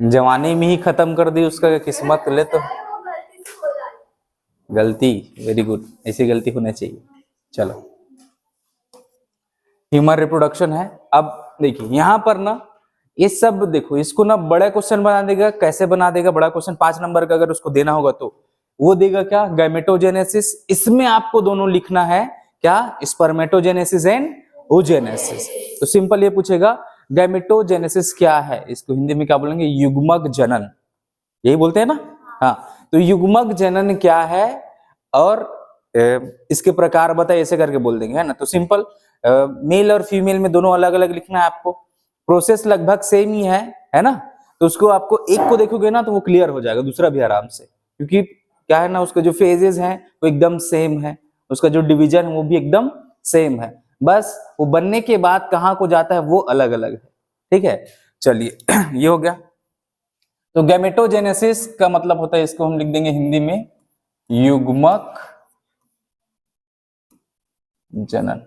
जवानी में ही खत्म कर दी उसका किस्मत ले तो गलती। वेरी गुड, ऐसी गलती होनी चाहिए। चलो, ह्यूमन रिप्रोडक्शन है। अब देखिए यहां पर ना ये सब देखो, इसको ना बड़ा क्वेश्चन बना देगा। कैसे बना देगा बड़ा क्वेश्चन? 5 नंबर का अगर उसको देना होगा तो वो देगा क्या? गैमेटोजेनेसिस। इसमें आपको दोनों लिखना है क्या? Spermatogenesis and oogenesis। तो सिंपल ये पूछेगा गैमेटोजेनेसिस क्या है, इसको हिंदी में क्या बोलेंगे? युग्मक जनन, यही बोलते हैं ना। हाँ, तो युग्मक जनन क्या है और इसके प्रकार बताइए, ऐसे करके बोल देंगे, है ना। तो सिंपल, मेल और फीमेल में दोनों अलग अलग लिखना है आपको। प्रोसेस लगभग सेम ही है ना। तो उसको आपको एक को देखोगे ना तो वो क्लियर हो जाएगा, दूसरा भी आराम से, क्योंकि क्या है ना, उसके जो फेजेस हैं वो एकदम सेम है, उसका जो डिवीजन है वो भी एकदम सेम है, बस वो बनने के बाद कहाँ को जाता है वो अलग अलग है। ठीक है, चलिए ये हो गया। तो गैमेटोजेनेसिस का मतलब होता है, इसको हम लिख देंगे हिंदी में युग्मक जनन।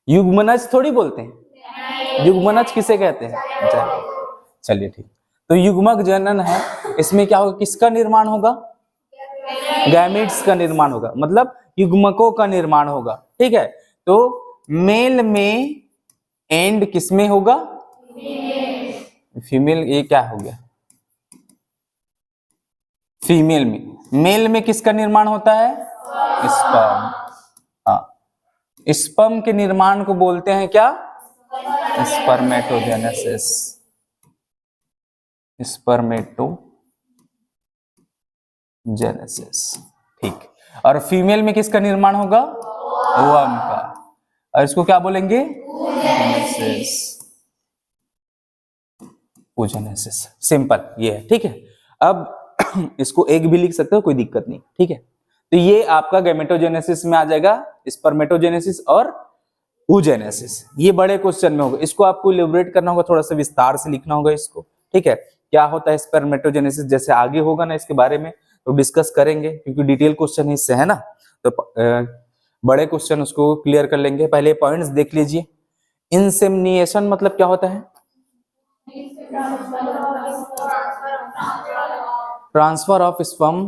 युग्मनज थोड़ी बोलते हैं, युग्मनज किसे कहते हैं? चलिए ठीक। तो युग्मक जनन है, इसमें क्या होगा? किसका निर्माण होगा? गैमेट्स का निर्माण होगा, मतलब युग्मकों का निर्माण होगा। ठीक है, तो मेल में एंड किसमें होगा? फीमेल। ये क्या हो गया? फीमेल में। मेल में किसका निर्माण होता है? स्पर्म। हाँ, स्पर्म के निर्माण को बोलते हैं क्या? स्पर्मेटोजेनेसिस। स्पर्मेटोजेनेसिस, ठीक। और फीमेल में किसका निर्माण होगा? ओवम का। और इसको क्या बोलेंगे? oogenesis। सिंपल ये है, ठीक है। अब इसको एक भी लिख सकते हो, कोई दिक्कत नहीं, ठीक है। तो ये आपका गैमेटोजेनेसिस में आ जाएगा, स्पर्मेटोजेनेसिस और oogenesis। ये बड़े क्वेश्चन में होगा, इसको आपको इलेबोरेट करना होगा, थोड़ा सा विस्तार से लिखना होगा इसको, ठीक है। क्या होता है स्पर्मेटोजेनेसिस, जैसे आगे होगा ना इसके बारे में तो डिस्कस करेंगे, क्योंकि डिटेल क्वेश्चन इससे है ना। तो बड़े क्वेश्चन उसको क्लियर कर लेंगे। पहले पॉइंट्स देख लीजिए। इंसेमिनेशन मतलब क्या होता है? ट्रांसफर ऑफ स्पर्म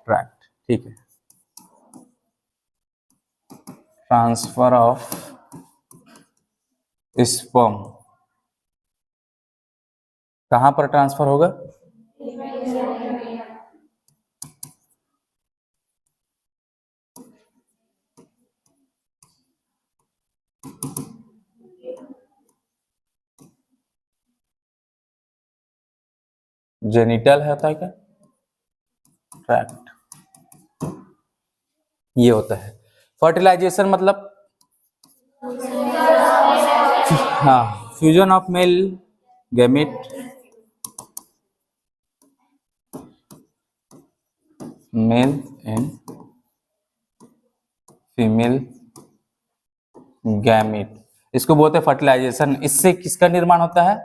ट्रैक्ट, ठीक है। ट्रांसफर ऑफ स्पर्म कहां पर ट्रांसफर होगा? जेनिटल होता है क्या? ट्रैक्ट, ये होता है। फर्टिलाइजेशन मतलब हाँ, fusion of male gamete male and female gamete, इसको बोलते हैं फर्टिलाइजेशन। इससे किसका निर्माण होता है?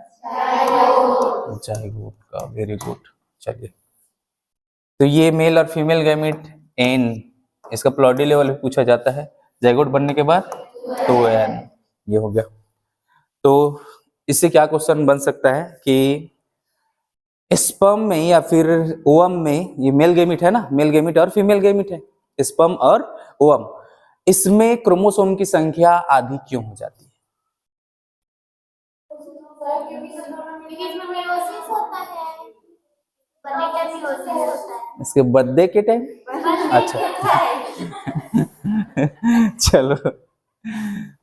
जाइगोट का। Very good. चलिए, तो ये मेल और फीमेल गैमेट एन, इसका प्लॉडी लेवल भी पूछा जाता है। जाइगोट बनने के बाद तो एन, ये हो गया। तो इससे क्या क्वेश्चन बन सकता है कि स्पर्म में या फिर ओवम में, ये मेल गैमेट है ना, मेल गैमेट और फीमेल गैमेट है, स्पर्म और ओवम, इसमें क्रोमोसोम की संख्या आधी क्यों हो जाती है? इसके बर्थडे के टाइम? अच्छा चलो,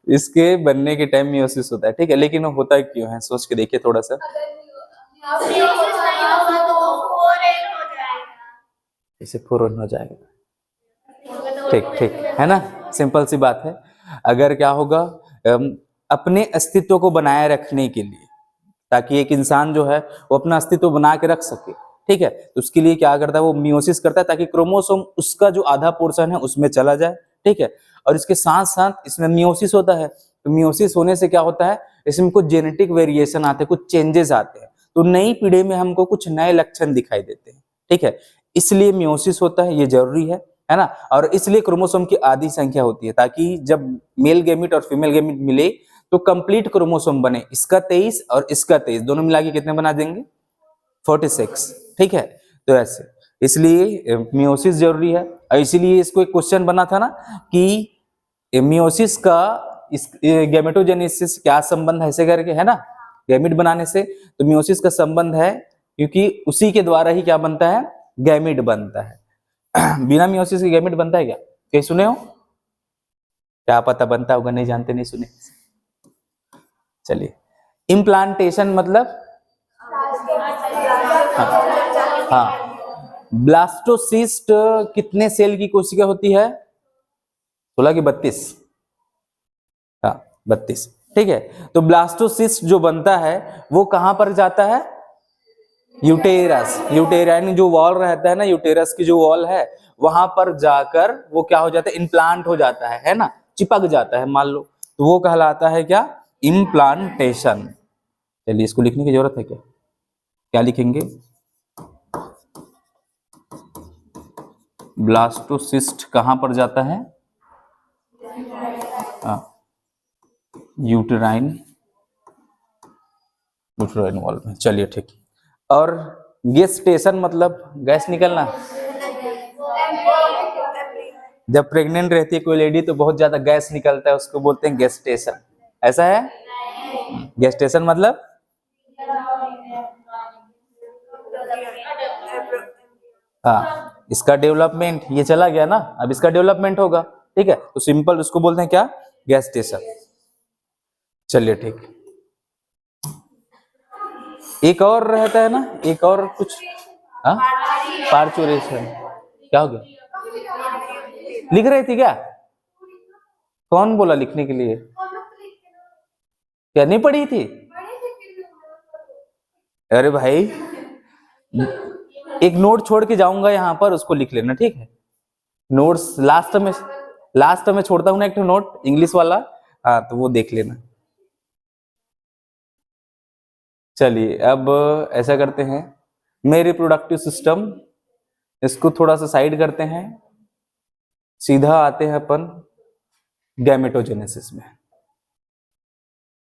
इसके बनने के टाइम मियोसिस होता है, ठीक है। लेकिन वो होता क्यों है, सोच के देखिए थोड़ा सा। इसे पूर्ण हो जाएगा, ठीक ठीक है ना, सिंपल सी बात है। अगर क्या होगा, अपने अस्तित्व को बनाए रखने के लिए, ताकि एक इंसान जो है वो अपना अस्तित्व बना के रख सके, ठीक है, तो उसके लिए क्या करता है, वो मियोसिस करता है, ताकि क्रोमोसोम उसका जो आधा पोर्शन है उसमें चला जाए, ठीक है। और इसके साथ साथ इसमें मियोसिस होता है, तो मियोसिस होने से क्या होता है, इसमें कुछ जेनेटिक वेरिएशन आते हैं, कुछ चेंजेस आते हैं, तो नई पीढ़ी में हमको कुछ नए लक्षण दिखाई देते हैं, ठीक है। इसलिए मियोसिस होता है, ये जरूरी है ना। और इसलिए क्रोमोसोम की आधी संख्या होती है, ताकि जब मेल गैमेट और फीमेल गैमेट मिले तो कंप्लीट क्रोमोसोम बने, इसका 23 और इसका 23 दोनों मिला के कितने बना देंगे 46, ठीक है। तो ऐसे इसलिए मियोसिस जरूरी है, और इसीलिए इसको एक क्वेश्चन बना था ना कि मियोसिस का इस गैमेटोजेनेसिस क्या संबंध है, ऐसे करके है ना, गैमिट बनाने से। तो मियोसिस का संबंध है क्योंकि उसी के द्वारा ही क्या बनता है, गैमिट बनता है। बिना मियोसिस के गैमिट बनता है क्या, कहीं सुने हो? क्या पता बनता होगा, नहीं जानते, नहीं सुने। चलिए, इम्प्लांटेशन मतलब हाँ, ब्लास्टोसिस्ट कितने सेल की कोशिका होती है, 16 की 32? हाँ 32, ठीक है। तो ब्लास्टोसिस्ट जो बनता है वो कहां पर जाता है, यूटेरस, यूटेराइन जो वॉल रहता है ना, यूटेरस की जो वॉल है वहां पर जाकर वो क्या हो जाता है, इम्प्लांट हो जाता है ना, चिपक जाता है मान लो, तो वो कहलाता है क्या, इम्प्लांटेशन। चलिए इसको लिखने की जरूरत है क्या, क्या लिखेंगे, ब्लास्टोसिस्ट कहां पर जाता है, यूटेराइन, यूटेराइन वॉल में। चलिए ठीक। और गेस्टेशन मतलब गैस निकलना, जब प्रेग्नेंट रहती है कोई लेडी तो बहुत ज्यादा गैस निकलता है, उसको बोलते हैं गेस्टेशन, ऐसा है। गेस्टेशन मतलब हाँ, इसका डेवलपमेंट, ये चला गया ना, अब इसका डेवलपमेंट होगा, ठीक है। तो सिंपल उसको बोलते हैं क्या, गेस्टेशन। चलिए ठीक। एक और रहता है ना, एक और कुछ, हाँ पार्चुरेशन, क्या हो गया, लिख रही थी क्या, कौन बोला लिखने के लिए, क्या नहीं पढ़ी थी? अरे भाई एक नोट छोड़ के जाऊंगा यहाँ पर, उसको लिख लेना, ठीक है। नोट्स लास्ट में छोड़ता हूँ ना एक नोट इंग्लिश वाला, हाँ तो वो देख लेना। चलिए अब ऐसा करते हैं, मैं रिप्रोडक्टिव सिस्टम इसको थोड़ा सा साइड करते हैं, सीधा आते हैं अपन गैमेटोजेनेसिस में,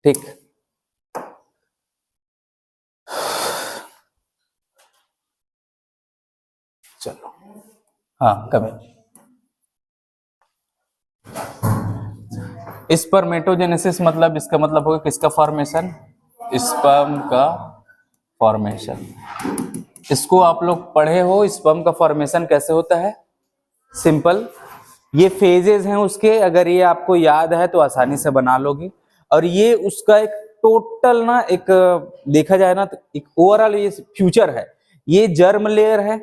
ठीक। चलो हाँ कमेंट, स्पर्मेटोजेनेसिस मतलब इसका मतलब होगा किसका फॉर्मेशन, स्पर्म का फॉर्मेशन। इसको आप लोग पढ़े हो, स्पर्म का फॉर्मेशन कैसे होता है, सिंपल, ये फेजेस हैं उसके, अगर ये आपको याद है तो आसानी से बना लोगे। और ये उसका एक टोटल ना, एक देखा जाए ना तो एक ओवरऑल ये फ्यूचर है, ये जर्म लेयर है,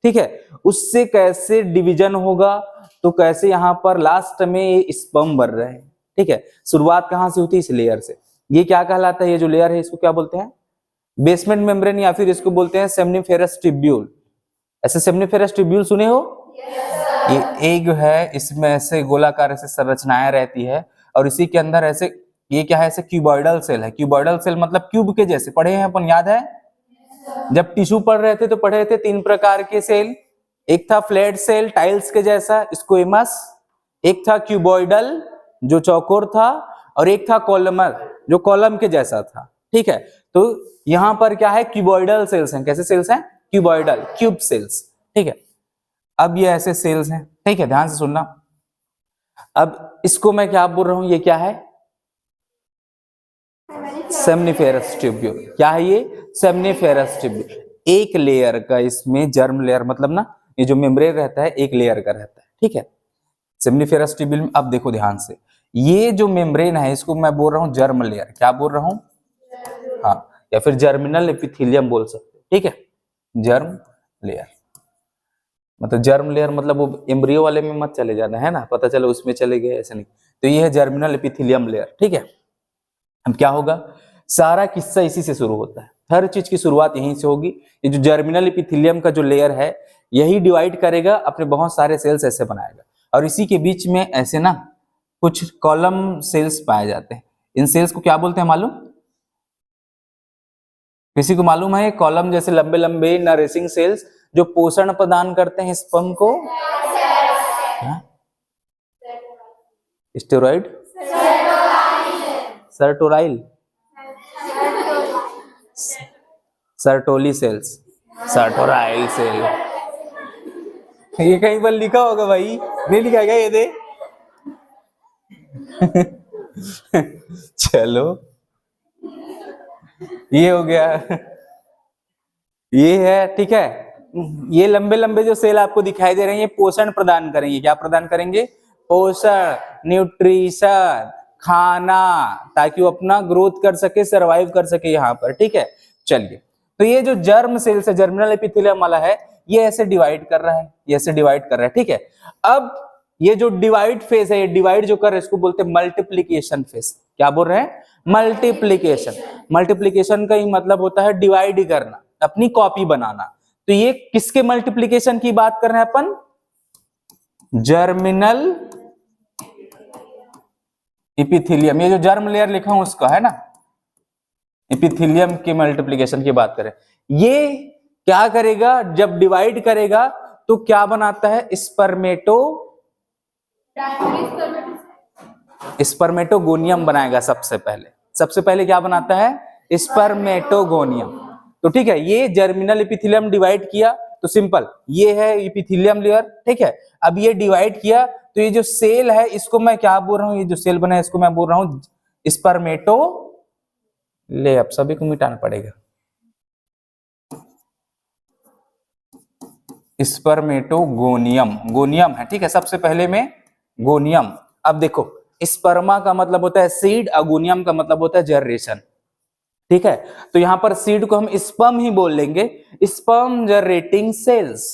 ठीक है। उससे कैसे डिवीजन होगा, तो कैसे यहाँ पर लास्ट में ये स्पर्म बन रहे हैं, ठीक है। शुरुआत कहाँ से होती है, इस लेयर से। ये क्या कहलाता है, ये जो लेयर है इसको क्या बोलते हैं, बेसमेंट मेम्ब्रेन, या फिर इसको बोलते हैं सेमनीफेरस ट्यूब्यूल। ऐसे सेमनीफेरस ट्यूब्यूल सुने हो? ये एग है, इसमें ऐसे गोलाकार ऐसे संरचनाएं रहती है, और इसी के अंदर ऐसे ये क्या है, ऐसे क्यूबॉइडल सेल है। क्यूबॉइडल सेल मतलब क्यूब के जैसे, पढ़े हैं अपन, याद है जब टिश्यू पढ़ रहे थे तो पढ़े थे 3 प्रकार के सेल, एक था फ्लैट सेल टाइल्स के जैसा स्क्वेमस, एक था क्यूबॉइडल जो चौकोर था, और एक था कॉलमर जो कॉलम के जैसा था, ठीक है। तो यहां पर क्या है, क्यूबॉइडल सेल्स हैं, कैसे सेल्स हैं, क्यूबॉइडल, क्यूब सेल्स, ठीक है। अब ये ऐसे सेल्स हैं, ठीक है, ध्यान से सुनना। अब इसको मैं क्या बोल रहा हूं, ये क्या है, सेमनीफेरस ट्यूब्यूल। क्या है ये, सेमनीफेरस ट्यूब्यूल। एक लेयर का इसमें जर्म लेयर मतलब ना, ये जो मेम्ब्रेन रहता है एक लेयर का रहता है, ठीक है, सेमनीफेरस ट्यूब्यूल में। अब देखो ध्यान से, ये जो मेम्ब्रेन है इसको मैं बोल रहा हूं जर्म लेयर, क्या बोल रहा हूं, हाँ, या फिर जर्मिनल एपिथेलियम बोल सकते, ठीक है, जर्म लेयर। मतलब जर्म लेयर मतलब वो एम्ब्रियो वाले में मत चले जाना है ना, पता चला उसमें चले गए, ऐसा नहीं। तो ये है जर्मिनल एपिथेलियम लेयर, ठीक है। अब क्या होगा, सारा किस्सा इसी से शुरू होता है, हर चीज की शुरुआत यहीं से होगी। ये जो जर्मिनल एपिथेलियम का जो लेयर है यही डिवाइड करेगा, अपने बहुत सारे सेल्स ऐसे बनाएगा, और इसी के बीच में ऐसे ना कुछ कॉलम सेल्स पाए जाते हैं। इन सेल्स को क्या बोलते हैं मालूम, किसी को मालूम है, कॉलम जैसे लंबे लंबे नरिशिंग सेल्स जो पोषण प्रदान करते हैं स्पर्म को, स्टेरॉइड, सर्टोराइल, सर्टोली सेल्स, सर्टोराइल सेल। ये कहीं पर लिखा होगा भाई, नहीं लिखा है क्या ये दे? चलो ये हो गया, ये है, ठीक है। ये लंबे लंबे जो सेल आपको दिखाई दे रहे हैं ये पोषण प्रदान करेंगे। क्या प्रदान करेंगे? पोषण, न्यूट्रिशन, खाना, ताकि वो अपना ग्रोथ कर सके, सरवाइव कर सके यहाँ पर, ठीक है। चलिए, तो ये जो जर्म सेल्स है, जर्मिनल एपिथेलियम वाला है, ये ऐसे डिवाइड कर रहा है, ये ऐसे डिवाइड कर रहा है, ठीक है। अब ये जो डिवाइड फेज है, ये डिवाइड जो कर रहा है, इसको बोलते हैं मल्टीप्लीकेशन फेज। क्या बोल रहे हैं? मल्टीप्लीकेशन। मल्टीप्लीकेशन का ही मतलब होता है डिवाइड करना, अपनी कॉपी बनाना। तो ये किसके मल्टीप्लीकेशन की बात कर रहे हैं अपन? जर्मिनल एपिथेलियम, ये जो जर्म लेयर लिखा हूं उसका है ना, एपिथेलियम के मल्टीप्लीकेशन की बात करें। ये क्या करेगा? जब डिवाइड करेगा तो क्या बनाता है? स्पर्मेटोगोनियम बनाएगा। सबसे पहले क्या बनाता है? स्पर्मेटोगोनियम। तो ठीक है, ये जर्मिनल एपिथेलियम डिवाइड किया तो सिंपल, ये है एपिथेलियम लेयर, ठीक है। अब ये डिवाइड किया तो ये जो सेल है इसको मैं क्या बोल रहा हूं? ये जो सेल बना है इसको मैं बोल रहा हूं स्पर्मेटो ले। अब सभी को मिटाना पड़ेगा, स्पर्मेटोगोनियम, गोनियम है, ठीक है। सबसे पहले में गोनियम। अब देखो, स्पर्मा का मतलब होता है सीड, अगोनियम का मतलब होता है जनरेशन, ठीक है। तो यहां पर सीड को हम स्पर्म ही बोल लेंगे, स्पर्म जनरेटिंग सेल्स।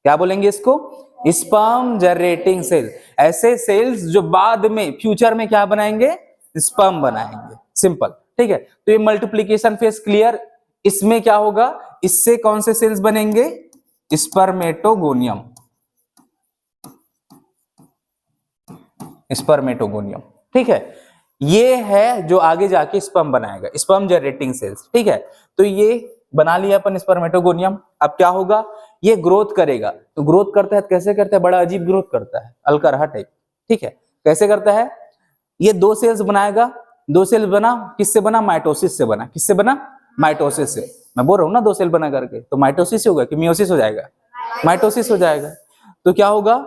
क्या बोलेंगे इसको? Sperm generating cell. ऐसे सेल्स जो बाद में फ्यूचर में क्या बनाएंगे? स्पर्म बनाएंगे, सिंपल, ठीक है। तो ये मल्टीप्लीकेशन फेज क्लियर। इसमें क्या होगा? इससे कौन से सेल्स बनेंगे? स्पर्मेटोगोनियम, स्पर्मेटोगोनियम, ठीक है। ये है जो आगे जाके स्पर्म बनाएगा, स्पर्म जनरेटिंग सेल्स, ठीक है। तो ये बना लिया अपन स्पर्मेटोगोनियम। अब क्या होगा? ये ग्रोथ करेगा। तो ग्रोथ करता है, कैसे करता है? बड़ा अजीब ग्रोथ करता है, अलकरहा टाइप, ठीक है। कैसे करता है? ये दो सेल्स बनाएगा। दो सेल बना, किससे बना? माइटोसिस से बना। किससे बना? माइटोसिस से। मैं बोल रहा हूं ना, दो सेल बना करके, तो माइटोसिस होगा कि मियोसिस हो जाएगा? माइटोसिस हो जाएगा। तो क्या होगा?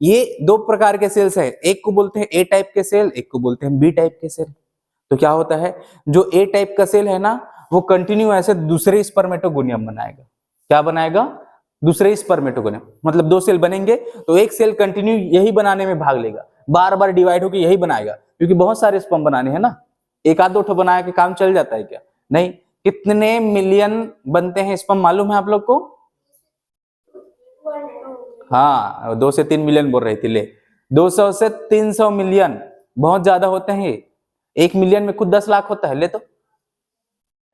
ये दो प्रकार के सेल्स है, एक को बोलते हैं ए टाइप के सेल, एक को बोलते हैं बी टाइप के सेल। तो क्या होता है? जो ए टाइप का सेल है ना, वो कंटिन्यू ऐसे दूसरे स्पर्मेटोगोनियम बनाएगा। क्या बनाएगा? दूसरे स्पर्मेटोगोनियम। मतलब दो सेल बनेंगे तो एक सेल कंटिन्यू यही बनाने में भाग लेगा, बार बार डिवाइड होकर यही बनाएगा, क्योंकि बहुत सारे स्पर्म बनाने हैं ना। एक आध दो ठो बनाया के काम चल जाता है क्या? नहीं। कितने मिलियन बनते हैं स्पर्म मालूम है आप लोग को? हाँ, 2 से 3 मिलियन बोल रही थी, ले 200 से 300 मिलियन, बहुत ज्यादा होते हैं ये। 1 मिलियन में खुद 10 लाख होता है, ले तो,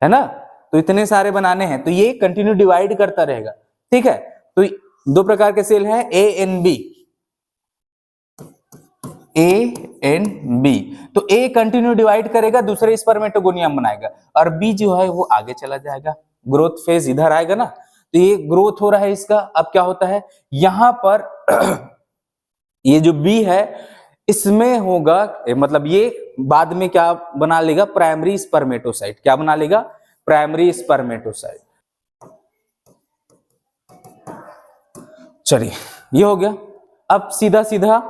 है ना। तो इतने सारे बनाने हैं, तो ये कंटिन्यू डिवाइड करता रहेगा, ठीक है। तो दो प्रकार के सेल हैं, A and B, A and B. तो ए कंटिन्यू डिवाइड करेगा, दूसरे स्पर्मेटोगोनियम बनाएगा, और बी जो है वो आगे चला जाएगा, ग्रोथ फेज इधर आएगा ना। तो ये ग्रोथ हो रहा है इसका। अब क्या होता है यहां पर ये जो बी है इसमें होगा, मतलब ये बाद में क्या बना लेगा? Primary spermatocyte. क्या बना लेगा? Primary spermatocyte. चलिए, ये हो गया। अब सीधा सीधा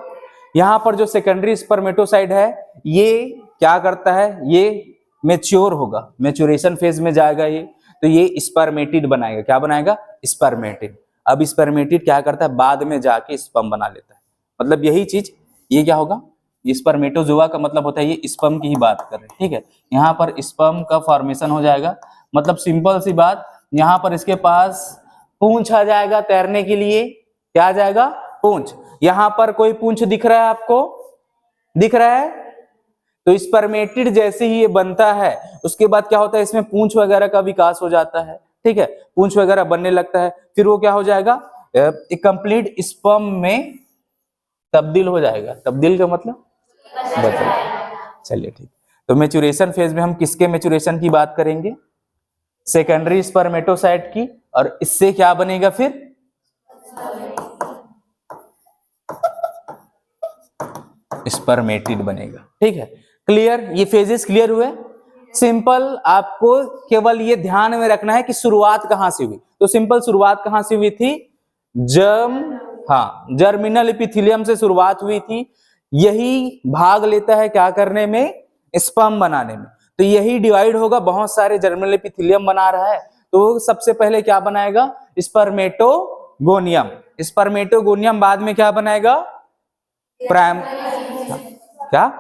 यहां पर जो सेकेंडरी स्पर्मेटोसाइट है ये क्या करता है? ये मैच्योर होगा, मैच्योरेशन फेज में जाएगा ये। तो ये स्पर्मेटिड बनाएगा। क्या बनाएगा? स्पर्मेटिड। अब स्पर्मेटिड क्या करता है? बाद में जाके स्पर्म बना लेता है। मतलब यही चीज, ये क्या होगा? स्पर्मेटोजोआ का मतलब होता है, ये स्पर्म की ही बात कर रहे हैं, ठीक है। यहाँ पर स्पर्म का फॉर्मेशन हो जाएगा। मतलब सिंपल सी बात, यहाँ पर इसके पास पूंछ आ जाएगा तैरने के लिए। क्या आ जाएगा? पूंछ। यहां पर कोई पूंछ दिख रहा है आपको? दिख रहा है? तो स्पर्मेटिड जैसे ही ये बनता है उसके बाद क्या होता है? इसमें पूंछ वगैरह का विकास हो जाता है, ठीक है। पूंछ वगैरह बनने लगता है, फिर वो क्या हो जाएगा? एक कंप्लीट स्पर्म में तब्दील हो जाएगा। तब्दील का मतलब बदल। चलिए ठीक। तो मैच्योरेशन फेज में हम किसके मैच्योरेशन की बात करेंगे? सेकेंडरी स्पर्मेटोसाइट की। और इससे क्या बनेगा फिर? स्पर्मेटिड बनेगा, ठीक है। क्लियर, ये फेजेस क्लियर हुए। सिंपल, आपको केवल ये ध्यान में रखना है कि शुरुआत कहां से हुई। तो सिंपल, शुरुआत कहां से हुई थी? जर्मिनल एपिथेलियम से शुरुआत हुई थी। यही भाग लेता है क्या करने में? स्पर्म बनाने में। तो यही डिवाइड होगा, बहुत सारे जर्मिनल एपिथेलियम बना रहा है, तो सबसे पहले क्या बनाएगा? स्पर्मेटोगोनियम। स्पर्मेटोगोनियम बाद में क्या बनाएगा? क्या?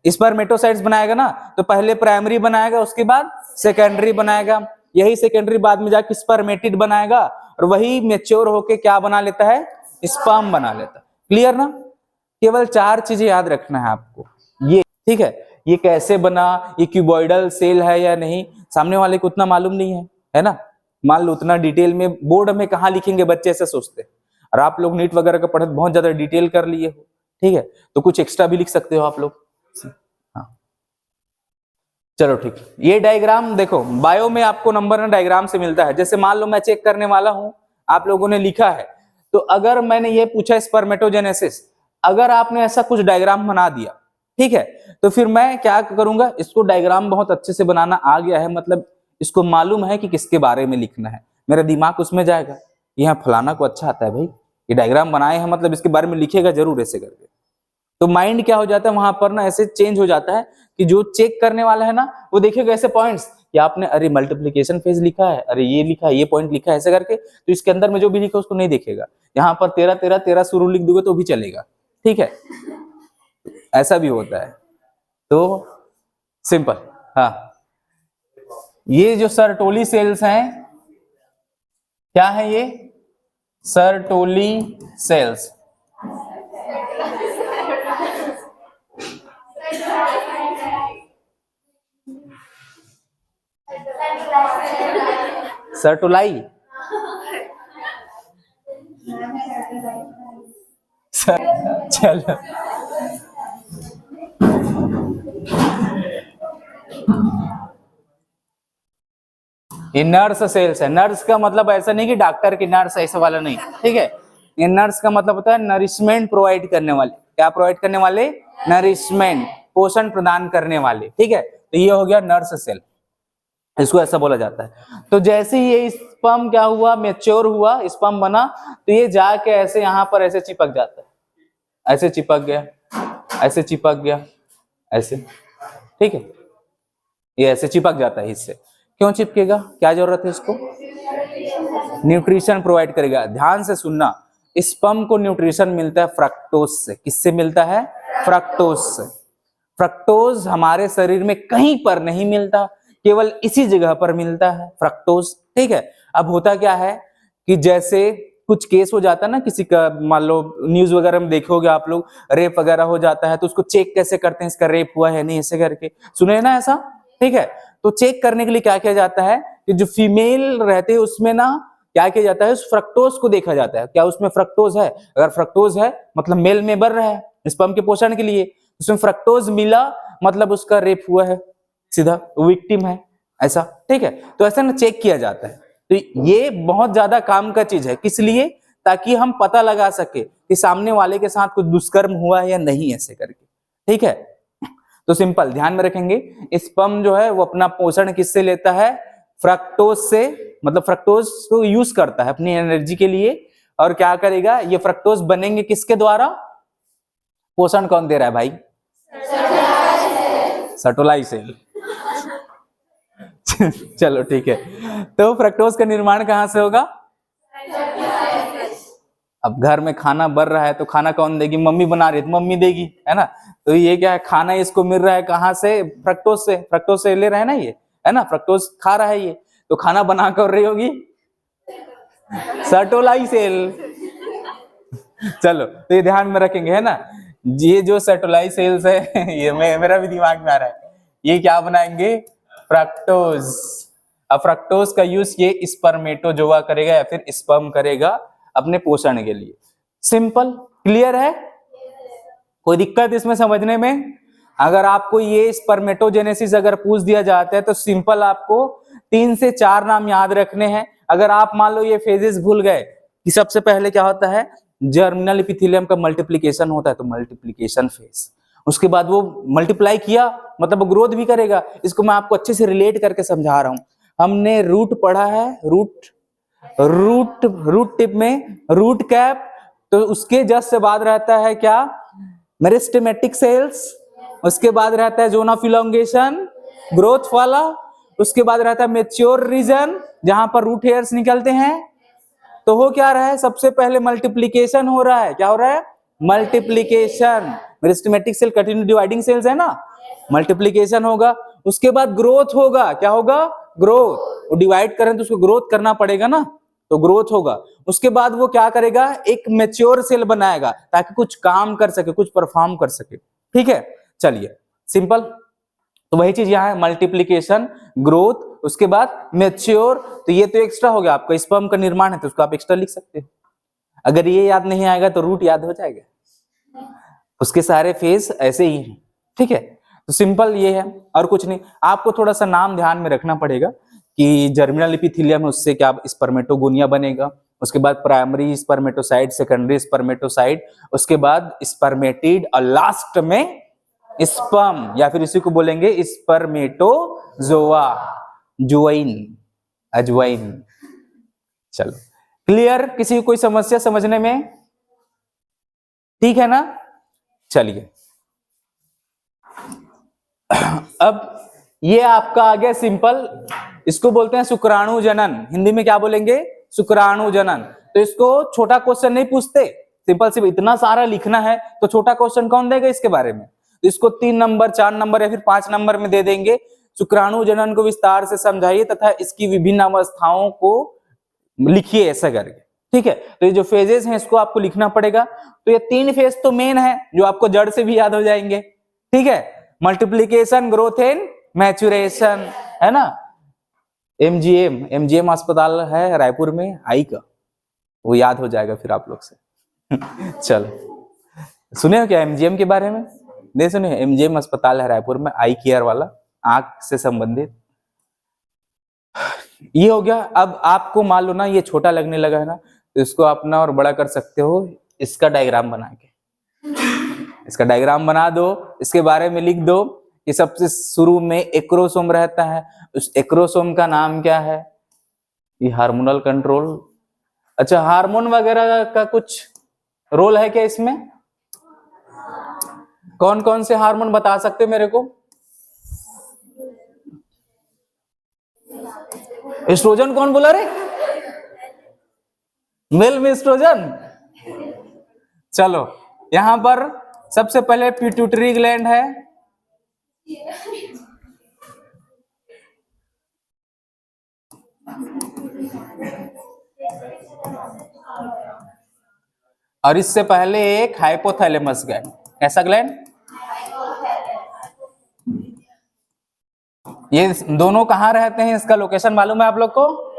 स्पर्मेटोसाइट्स बनाएगा ना, तो पहले प्राइमरी बनाएगा, उसके बाद सेकेंडरी बनाएगा, यही सेकेंडरी बाद में जाके स्पर्मेटिड बनाएगा, और वही मेच्योर होके क्या बना लेता है? स्पर्म बना लेता है। क्लियर ना? केवल 4 चीजें याद रखना है आपको, ये ठीक है। ये कैसे बना, ये क्यूबॉइडल सेल है या नहीं, सामने वाले को उतना मालूम नहीं है ना। मान लो उतना डिटेल में बोर्ड में कहाँ लिखेंगे, बच्चे ऐसे सोचते हैं। और आप लोग नीट वगैरह का पढ़े बहुत ज्यादा डिटेल कर लिए हो, ठीक है, तो कुछ एक्स्ट्रा भी लिख सकते हो आप लोग। हाँ चलो ठीक। ये डायग्राम देखो, बायो में आपको नंबर ना डायग्राम से मिलता है। जैसे मान लो मैं चेक करने वाला हूं, आप लोगों ने लिखा है, तो अगर मैंने ये पूछा स्पर्मेटोजेनेसिस, अगर आपने ऐसा कुछ डायग्राम बना दिया, ठीक है, तो फिर मैं क्या करूंगा? इसको डायग्राम बहुत अच्छे से बनाना आ गया है, मतलब इसको मालूम है कि किसके बारे में लिखना है, मेरा दिमाग उसमें जाएगा, यहाँ फलाना को अच्छा आता है भाई, ये डायग्राम बनाए हैं, मतलब इसके बारे में लिखेगा जरूर ऐसे करके। तो माइंड क्या हो जाता है वहां पर ना, ऐसे चेंज हो जाता है कि जो चेक करने वाला है ना, वो देखेगा ऐसे पॉइंट्स कि आपने अरे मल्टीप्लिकेशन फेज लिखा है, अरे ये लिखा है, ये पॉइंट लिखा है, ऐसे करके, तो इसके अंदर में जो भी लिखा उसको नहीं देखेगा। यहाँ पर 13 शुरू लिख दोगे तो भी चलेगा, ठीक है, ऐसा भी होता है। तो सिंपल, हाँ, ये जो सर्टोली सेल्स हैं, क्या है ये? Sertoli cells. सर्टोलाई, चलो ये नर्स सेल्स है। नर्स का मतलब ऐसा नहीं कि डॉक्टर की नर्स, ऐसा वाला नहीं, ठीक है। ये नर्स का मतलब होता है नरिशमेंट प्रोवाइड करने वाले। क्या प्रोवाइड करने वाले? नरिशमेंट, पोषण प्रदान करने वाले, ठीक है। तो ये हो गया नर्स सेल, इसको ऐसा बोला जाता है। तो जैसे ही ये स्पर्म क्या हुआ? मैच्योर हुआ, स्पर्म बना, तो ये जाके ऐसे यहाँ पर ऐसे चिपक जाता है, ऐसे चिपक गया, ऐसे चिपक गया, ऐसे, ठीक है, ये ऐसे चिपक जाता है। इससे क्यों चिपकेगा? क्या जरूरत है इसको? न्यूट्रिशन प्रोवाइड करेगा। ध्यान से सुनना, स्पर्म को न्यूट्रिशन मिलता है फ्रक्टोज से। किससे मिलता है? फ्रक्टोज से। फ्रक्टोज हमारे शरीर में कहीं पर नहीं मिलता, केवल इसी जगह पर मिलता है फ्रक्टोज, ठीक है। अब होता क्या है कि जैसे कुछ केस हो जाता है ना किसी का, मान लो न्यूज वगैरह में देखोगे आप लोग, रेप वगैरह हो जाता है, तो उसको चेक कैसे करते हैं, इसका रेप हुआ है नहीं, ऐसे करके सुने ना ऐसा, ठीक है। तो चेक करने के लिए क्या किया जाता है कि जो फीमेल रहते हैं उसमें ना क्या किया जाता है, उस फ्रक्टोज को देखा जाता है, क्या उसमें फ्रक्टोज है। अगर फ्रक्टोज है मतलब मेल में बढ़ रहा है स्पर्म के पोषण के लिए, उसमें फ्रक्टोज मिला मतलब उसका रेप हुआ है, सीधा विक्टिम है, ऐसा, ठीक है। तो ऐसा ना चेक किया जाता है। तो ये बहुत ज्यादा काम का चीज है, किस लिए? ताकि हम पता लगा सके कि सामने वाले के साथ कुछ दुष्कर्म हुआ है या नहीं, ऐसे करके, ठीक है। तो सिंपल ध्यान में रखेंगे, स्पर्म जो है वो अपना पोषण किससे लेता है? फ्रक्टोज से, मतलब फ्रक्टोज को यूज करता है अपनी एनर्जी के लिए। और क्या करेगा? ये फ्रक्टोज बनेंगे किसके द्वारा? पोषण कौन दे रहा है भाई? सर्टोलाई सेल। चलो ठीक है। तो फ्रक्टोज का निर्माण कहां से होगा? अब घर में खाना बन रहा है तो खाना कौन देगी? मम्मी बना रही है तो मम्मी देगी, है ना। तो ये क्या है, खाना इसको मिल रहा है कहां से? फ्रक्टोज से। फ्रक्टोज से ले रहा है ना ये, है ना, फ्रक्टोज खा रहा है ये, तो खाना बना कर रही होगी सर्टोलाई सेल। चलो तो ये ध्यान में रखेंगे, है ना। ये जो सर्टोलाई सेल्स है ये मेरा भी दिमाग में आ रहा है, ये क्या बनाएंगे? फ्रक्टोज। अब फ्रक्टोज का यूज ये स्पर्मेटोजोआ करेगा या फिर स्पर्म करेगा अपने पोषण के लिए। सिंपल, क्लियर है? कोई दिक्कत इसमें समझने में? अगर आपको ये स्पर्मेटोजेनेसिस अगर पूछ दिया जाता है तो सिंपल आपको 3 से 4 नाम याद रखने हैं। अगर आप मान लो ये फेजेस भूल गए कि सबसे पहले क्या होता है, जर्मिनल एपिथेलियम का मल्टीप्लिकेशन होता है, तो मल्टीप्लिकेशन फेज। उसके बाद वो मल्टीप्लाई किया मतलब वो ग्रोथ भी करेगा। इसको मैं आपको अच्छे से रिलेट करके समझा रहा हूं। हमने रूट पढ़ा है, रूट टिप में रूट कैप, तो उसके जस्ट से बाद रहता है क्या, मेरिस्टेमेटिक सेल्स, उसके बाद रहता है जोन ऑफ इलोंगेशन ग्रोथ वाला, उसके बाद रहता है मेच्योर रीजन जहां पर रूट हेयर्स निकलते हैं। तो हो क्या रहा है, सबसे पहले मल्टीप्लीकेशन हो रहा है। क्या हो रहा है, multiplication. Meristematic cell continue dividing cells है ना, मल्टीप्लीकेशन होगा। उसके बाद ग्रोथ होगा, क्या होगा, ग्रोथ। वो डिवाइड करें तो उसको ग्रोथ करना पड़ेगा ना, तो ग्रोथ होगा। उसके बाद वो क्या करेगा, एक मैच्योर सेल बनाएगा ताकि कुछ काम कर सके, कुछ परफॉर्म कर सके। ठीक है, चलिए सिंपल। तो वही चीज यहाँ है, मल्टीप्लीकेशन, ग्रोथ, उसके बाद मैच्योर। तो ये तो एक्स्ट्रा हो गया, आपका स्पर्म का निर्माण है तो उसको आप एक्स्ट्रा लिख सकते हो। अगर ये याद नहीं आएगा तो रूट याद हो जाएगा, उसके सारे फेज ऐसे ही हैं। ठीक है, तो सिंपल ये है और कुछ नहीं। आपको थोड़ा सा नाम ध्यान में रखना पड़ेगा कि जर्मिनल एपिथेलियम है, उससे क्या स्पर्मेटोगोनिया बनेगा, उसके बाद प्राइमरी स्पर्मेटोसाइट, सेकेंडरी स्पर्मेटोसाइट, उसके बाद स्पर्मेटिड और लास्ट में स्पर्म, या फिर इसी को बोलेंगे स्पर्मेटोजोआ, जुआइन, अजवाइन। चलो क्लियर, किसी को कोई समस्या समझने में, ठीक है ना। चलिए अब ये आपका आ गया सिंपल, इसको बोलते हैं शुक्राणु जनन, हिंदी में क्या बोलेंगे, शुक्राणु जनन। तो इसको छोटा क्वेश्चन नहीं पूछते, सिंपल सिर्फ इतना सारा लिखना है तो छोटा क्वेश्चन कौन देगा इसके बारे में। तो इसको 3 नंबर 4 नंबर या फिर 5 नंबर में दे देंगे। शुक्राणु जनन को विस्तार से समझाइए तथा इसकी विभिन्न अवस्थाओं को लिखिए ऐसा करके। ठीक है, तो ये जो फेजेस हैं इसको आपको लिखना पड़ेगा। तो ये 3 फेज तो मेन है जो आपको जड़ से भी याद हो जाएंगे। ठीक है, मल्टीप्लीकेशन, ग्रोथ एंड मैच्योरेशन, है ना। एमजीएम अस्पताल है रायपुर में आई का, वो याद हो जाएगा फिर आप लोग से। चलो सुने हो क्या एमजीएम के बारे में, नहीं सुने, एमजीएम अस्पताल है रायपुर में, आई केयर वाला, आंख से संबंधित। ये हो गया। अब आपको मान लो ना ये छोटा लगने लगा है ना, तो इसको अपना और बड़ा कर सकते हो, इसका डायग्राम बना के, इसका डायग्राम बना दो, इसके बारे में लिख दो कि सबसे शुरू में एक्रोसोम रहता है, उस एक्रोसोम का नाम क्या है, ये हार्मोनल कंट्रोल। अच्छा, हार्मोन वगैरह का कुछ रोल है क्या इसमें, कौन कौन से हार्मोन बता सकते हो मेरे को। एस्ट्रोजन कौन बोला रे, मेल में एस्ट्रोजन। चलो यहां पर सबसे पहले पिट्यूटरी ग्लैंड है, और इससे पहले एक हाइपोथैलेमस ग्लैंड। कैसा ग्लैंड, ये दोनों कहां रहते हैं, इसका लोकेशन मालूम है आप लोग को,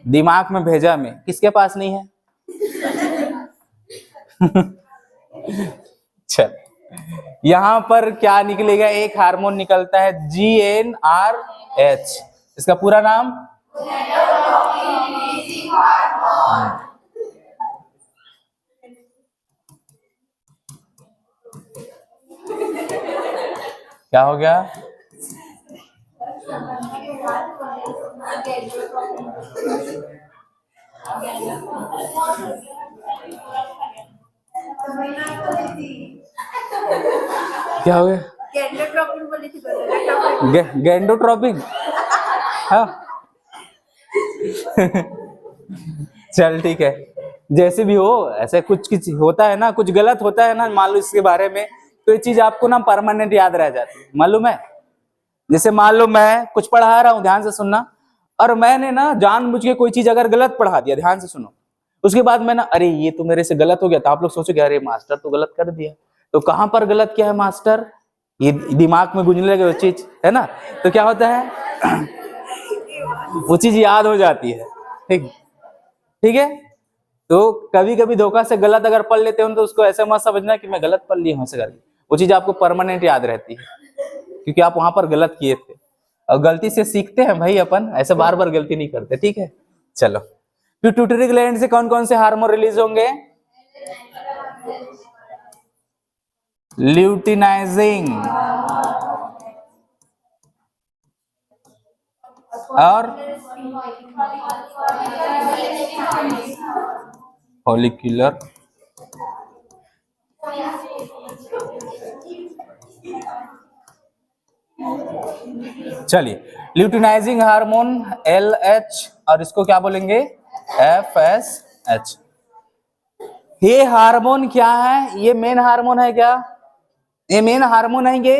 दिमाग में भेजा में, किसके पास नहीं है। चल यहां पर क्या निकलेगा, एक हार्मोन निकलता है GnRH, इसका पूरा नाम, क्या हो गया, क्या हो गया, गैंडोट्रोपिन। हाँ चल ठीक है, जैसे भी हो, ऐसे कुछ होता है ना, कुछ गलत होता है ना, मान लो इसके बारे में, तो ये चीज आपको ना परमानेंट याद रह जाती है, मालूम है। जैसे मान लो मैं कुछ पढ़ा रहा हूँ, ध्यान से सुनना, और मैंने ना जानबूझ के कोई चीज अगर गलत पढ़ा दिया, ध्यान से सुनो, उसके बाद मैं ना, अरे ये तो मेरे से गलत हो गया, तो आप लोग सोचोगे अरे मास्टर तो गलत कर दिया, तो कहां पर गलत किया है मास्टर, ये दिमाग में गूंजने लगे वो चीज, है ना। तो क्या होता है वो चीज याद हो जाती है। ठीक, ठीक है। तो कभी कभी धोखा से गलत अगर पढ़ लेते हो तो उसको ऐसा मत समझना कि मैं गलत पढ़ लिया हूं, करके वो चीज आपको परमानेंट याद रहती है, क्योंकि आप वहां पर गलत किए थे। और गलती से सीखते हैं भाई अपन, ऐसे बार बार गलती नहीं करते। ठीक है, चलो पिट्यूटरी ग्लैंड से कौन कौन से हार्मोन रिलीज होंगे, ल्यूटिनाइजिंग और फॉलिक्यूलर चलिए ल्यूटिनाइजिंग हार्मोन LH और इसको क्या बोलेंगे FSH। ये हार्मोन क्या है? ये मेन हार्मोन है क्या? ये मेन हार्मोन है ये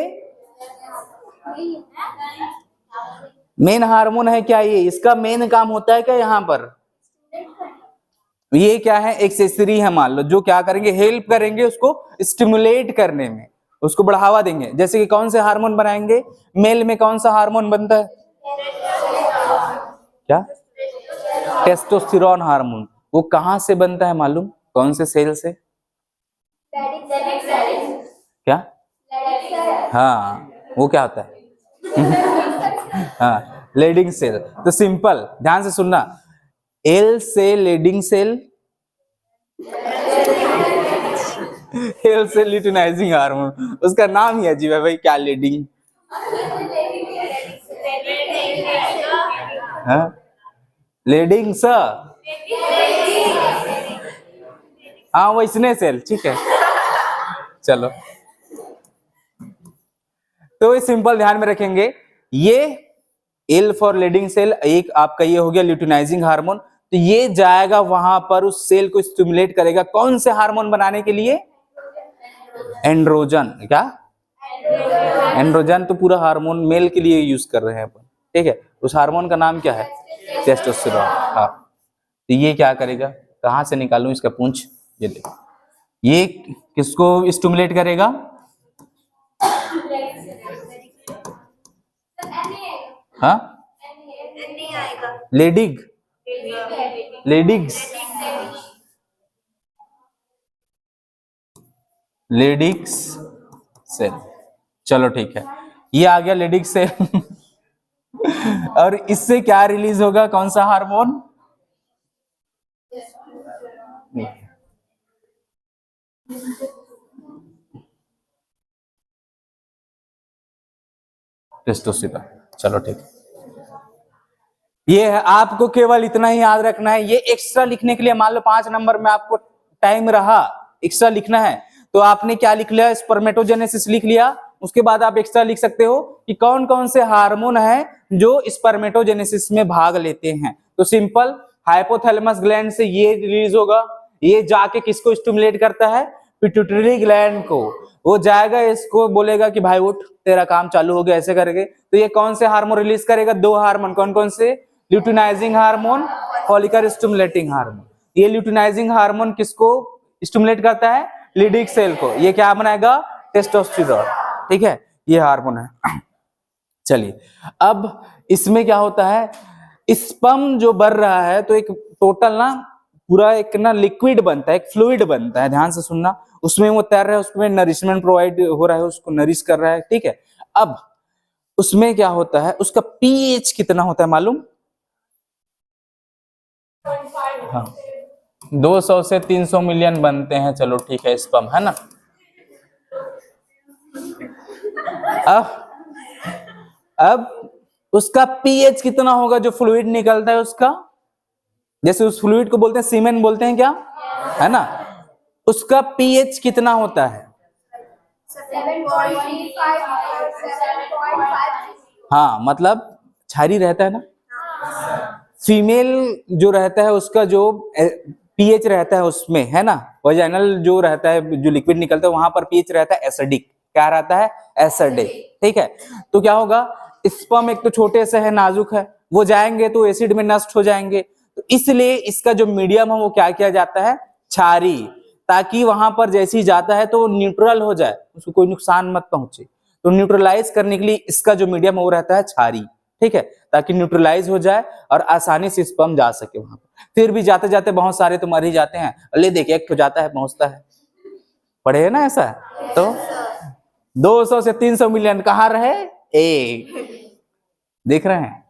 मेन हार्मोन है क्या? ये इसका मेन काम होता है क्या यहाँ पर? ये क्या है? एक्सेसरी है मान लो, जो क्या करेंगे हेल्प करेंगे उसको स्टिमुलेट करने में, उसको बढ़ावा देंगे। जैसे कि कौन से हार्मोन बनाएंगे? मेल में कौन सा हार्मोन बनता है? क्या? Testosterone hormone. वो कहां से बनता है मालूम? कौन से सेल से? क्या? हाँ, वो क्या होता है? हाँ, लीडिंग सेल। तो सिंपल ध्यान से सुनना, एल से लीडिंग सेल, एल से ल्यूटिनाइजिंग हार्मोन, उसका नाम ही अजीब है भाई, क्या लीडिंग? हाँ, लीडिंग स, हाँ वैसने सेल, ठीक है चलो। तो ये सिंपल ध्यान में रखेंगे, ये एल फॉर लीडिंग सेल, एक आपका ये हो गया ल्यूटिनाइजिंग हार्मोन। तो ये जाएगा वहां पर, उस सेल को स्टिमुलेट करेगा कौन से हार्मोन बनाने के लिए? एंड्रोजन। क्या? एंड्रोजन तो पूरा हार्मोन मेल के लिए यूज कर रहे हैं अपन, ठीक है। उस हार्मोन का नाम क्या है? टेस्टोस्टेरोन। हाँ, तो ये क्या करेगा? कहां से निकालूं इसका पूंछ? ये देखो, ये किसको स्टिमुलेट करेगा? हाँ, लेडिग, लेडिग्स, लेडिग्स सेल। चलो ठीक है, ये आ गया लेडिग्स सेल। और इससे क्या रिलीज होगा? कौन सा हार्मोन? टेस्टोस्टेरोन। चलो ठीक है, ये है, आपको केवल इतना ही याद रखना है। ये एक्स्ट्रा लिखने के लिए मान लो 5 नंबर में आपको टाइम रहा, एक्स्ट्रा लिखना है, तो आपने क्या लिख लिया? स्पर्मेटोजेनेसिस लिख लिया। उसके बाद आप एक्स्ट्रा लिख सकते हो कि कौन कौन से हार्मोन है जो स्पर्मेटोजेनेसिस में भाग लेते हैं। तो सिंपल, हाइपोथैलेमस ग्लैंड से ये रिलीज होगा, ये जाके किसको स्टिमुलेट करता है? पिट्यूटरी ग्लैंड को। वो जाएगा, इसको बोलेगा कि भाई उठ, तेरा काम चालू हो गया, ऐसे करके। तो ये कौन से हार्मोन रिलीज करेगा? 2 हार्मोन। कौन कौन से? Luteinizing hormone, follicle stimulating hormone. ये ल्यूटिनाइजिंग हार्मोन किसको स्टिमुलेट करता है? लीडिंग सेल को। ये क्या बनाएगा? टेस्टोस्टेरोन, ठीक है, ये हार्मोन है। चलिए, अब इसमें क्या होता है? स्पर्म जो बढ़ रहा है, तो एक टोटल ना पूरा एक ना लिक्विड बनता है, एक फ्लूइड बनता है, ध्यान से सुनना। उसमें वो तैर रहा है, उसमें नरिशमेंट प्रोवाइड हो रहा है, उसको नरिश कर रहा है, ठीक है। अब उसमें क्या होता है? उसका पीएच कितना होता है मालूम? हाँ, 200 से 300 मिलियन बनते हैं, चलो ठीक है, स्पर्म है ना। अब उसका पीएच कितना होगा? जो फ्लूइड निकलता है उसका, जैसे उस फ्लूइड को बोलते हैं सीमेन, बोलते हैं क्या, है ना। उसका पीएच कितना होता है? 7.5। हाँ, मतलब क्षारीय रहता है ना। फीमेल जो रहता है उसका जो पीएच रहता है उसमें, है ना, वजाइनल जो रहता है, जो लिक्विड निकलता है, वहां पर पीएच रहता है एसिडिक। क्या रहता है? एसिडिक, ठीक है। तो क्या होगा? स्पर्म एक तो छोटे से है, नाजुक है, वो जाएंगे तो एसिड में नष्ट हो जाएंगे। तो इसलिए इसका जो मीडियम है वो क्या किया जाता है? क्षारीय, ताकि वहां पर जैसे ही जाता है तो न्यूट्रल हो जाए, उसको कोई नुकसान मत पहुंचे। तो न्यूट्रलाइज करने के लिए इसका जो मीडियम है वो रहता है क्षारीय, ठीक है, ताकि न्यूट्रलाइज हो जाए और आसानी से स्पर्म जा सके वहां पर। फिर भी जाते जाते बहुत सारे तो मर ही जाते हैं। ले देखिए, एक तो जाता है, पहुंचता है, पढ़े है ना ऐसा। तो 200 से 300 मिलियन कहाँ रहे? एक, देख रहे हैं।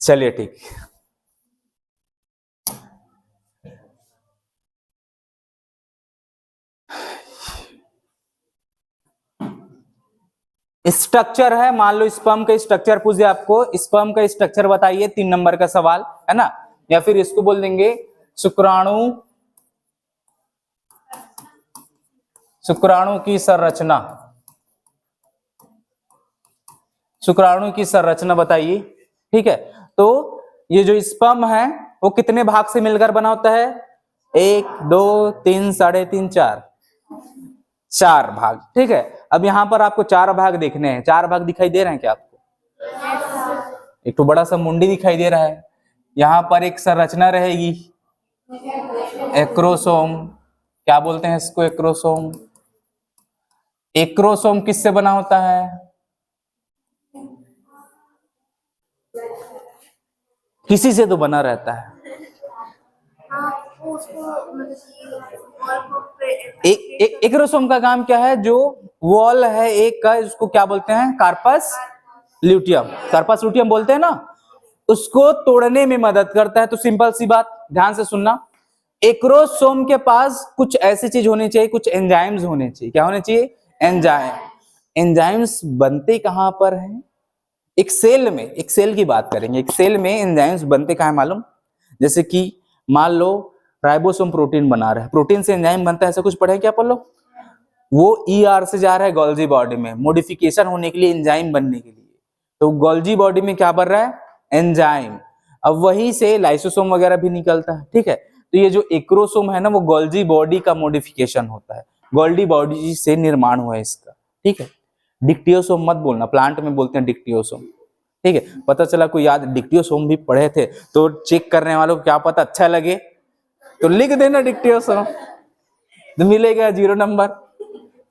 चलिए ठीक। स्ट्रक्चर है, मान लो स्पर्म का स्ट्रक्चर पूछ दिया आपको, स्पर्म का स्ट्रक्चर बताइए, 3 नंबर का सवाल है ना। या फिर इसको बोल देंगे शुक्राणु की संरचना, शुक्राणु की संरचना बताइए। ठीक है, तो ये जो स्पर्म है वो कितने भाग से मिलकर बना होता है? 1 2 3 3.5 4, 4 भाग। ठीक है, अब यहां पर आपको 4 भाग देखने हैं। 4 भाग दिखाई दे रहे हैं क्या आपको? एक तो बड़ा सा मुंडी दिखाई दे रहा है, यहां पर एक संरचना रहेगी, एक्रोसोम। क्या बोलते हैं इसको? एक्रोसोम। एक्रोसोम किससे बना होता है? किसी से तो बना रहता है। एक्रोसोम का काम क्या है? जो वॉल है एक का, उसको क्या बोलते हैं? Corpus luteum. कार्पस ल्यूटियम बोलते हैं ना, उसको तोड़ने में मदद करता है। तो सिंपल सी बात, ध्यान से सुनना, एक्रोसोम के पास कुछ ऐसी चीज होनी चाहिए, कुछ एंजाइम्स होने चाहिए। क्या होने चाहिए? एंजाइम। एंजाइम्स बनते कहां पर हैं? एक सेल में। एक सेल की बात करेंगे, एक सेल में एंजाइम्स बनते कहां है मालूम? जैसे कि मान लो राइबोसोम प्रोटीन बना रहा है, प्रोटीन से एंजाइम बनता है, ऐसा कुछ पढ़े क्या? पढ़ लो। वो ईआर से जा रहा है गोल्जी बॉडी में, मॉडिफिकेशन होने के लिए, एंजाइम बनने के लिए। तो गोल्जी बॉडी में क्या बन रहा है? एंजाइम। अब वही से लाइसोसोम वगैरह भी निकलता है। ठीक है, तो ये जो एक्रोसोम है ना, वो गोल्जी बॉडी का मॉडिफिकेशन होता है, गोल्डी बॉडी से निर्माण हुआ है इसका। ठीक है, डिक्टियोसोम मत बोलना, प्लांट में बोलते हैं डिक्टियोसोम। ठीक है, पता चला कोई याद डिक्टियोसोम भी पढ़े थे, तो चेक करने वालों को क्या पता अच्छा लगे तो लिख देना डिक्टियोसोम, तो मिलेगा 0 नंबर।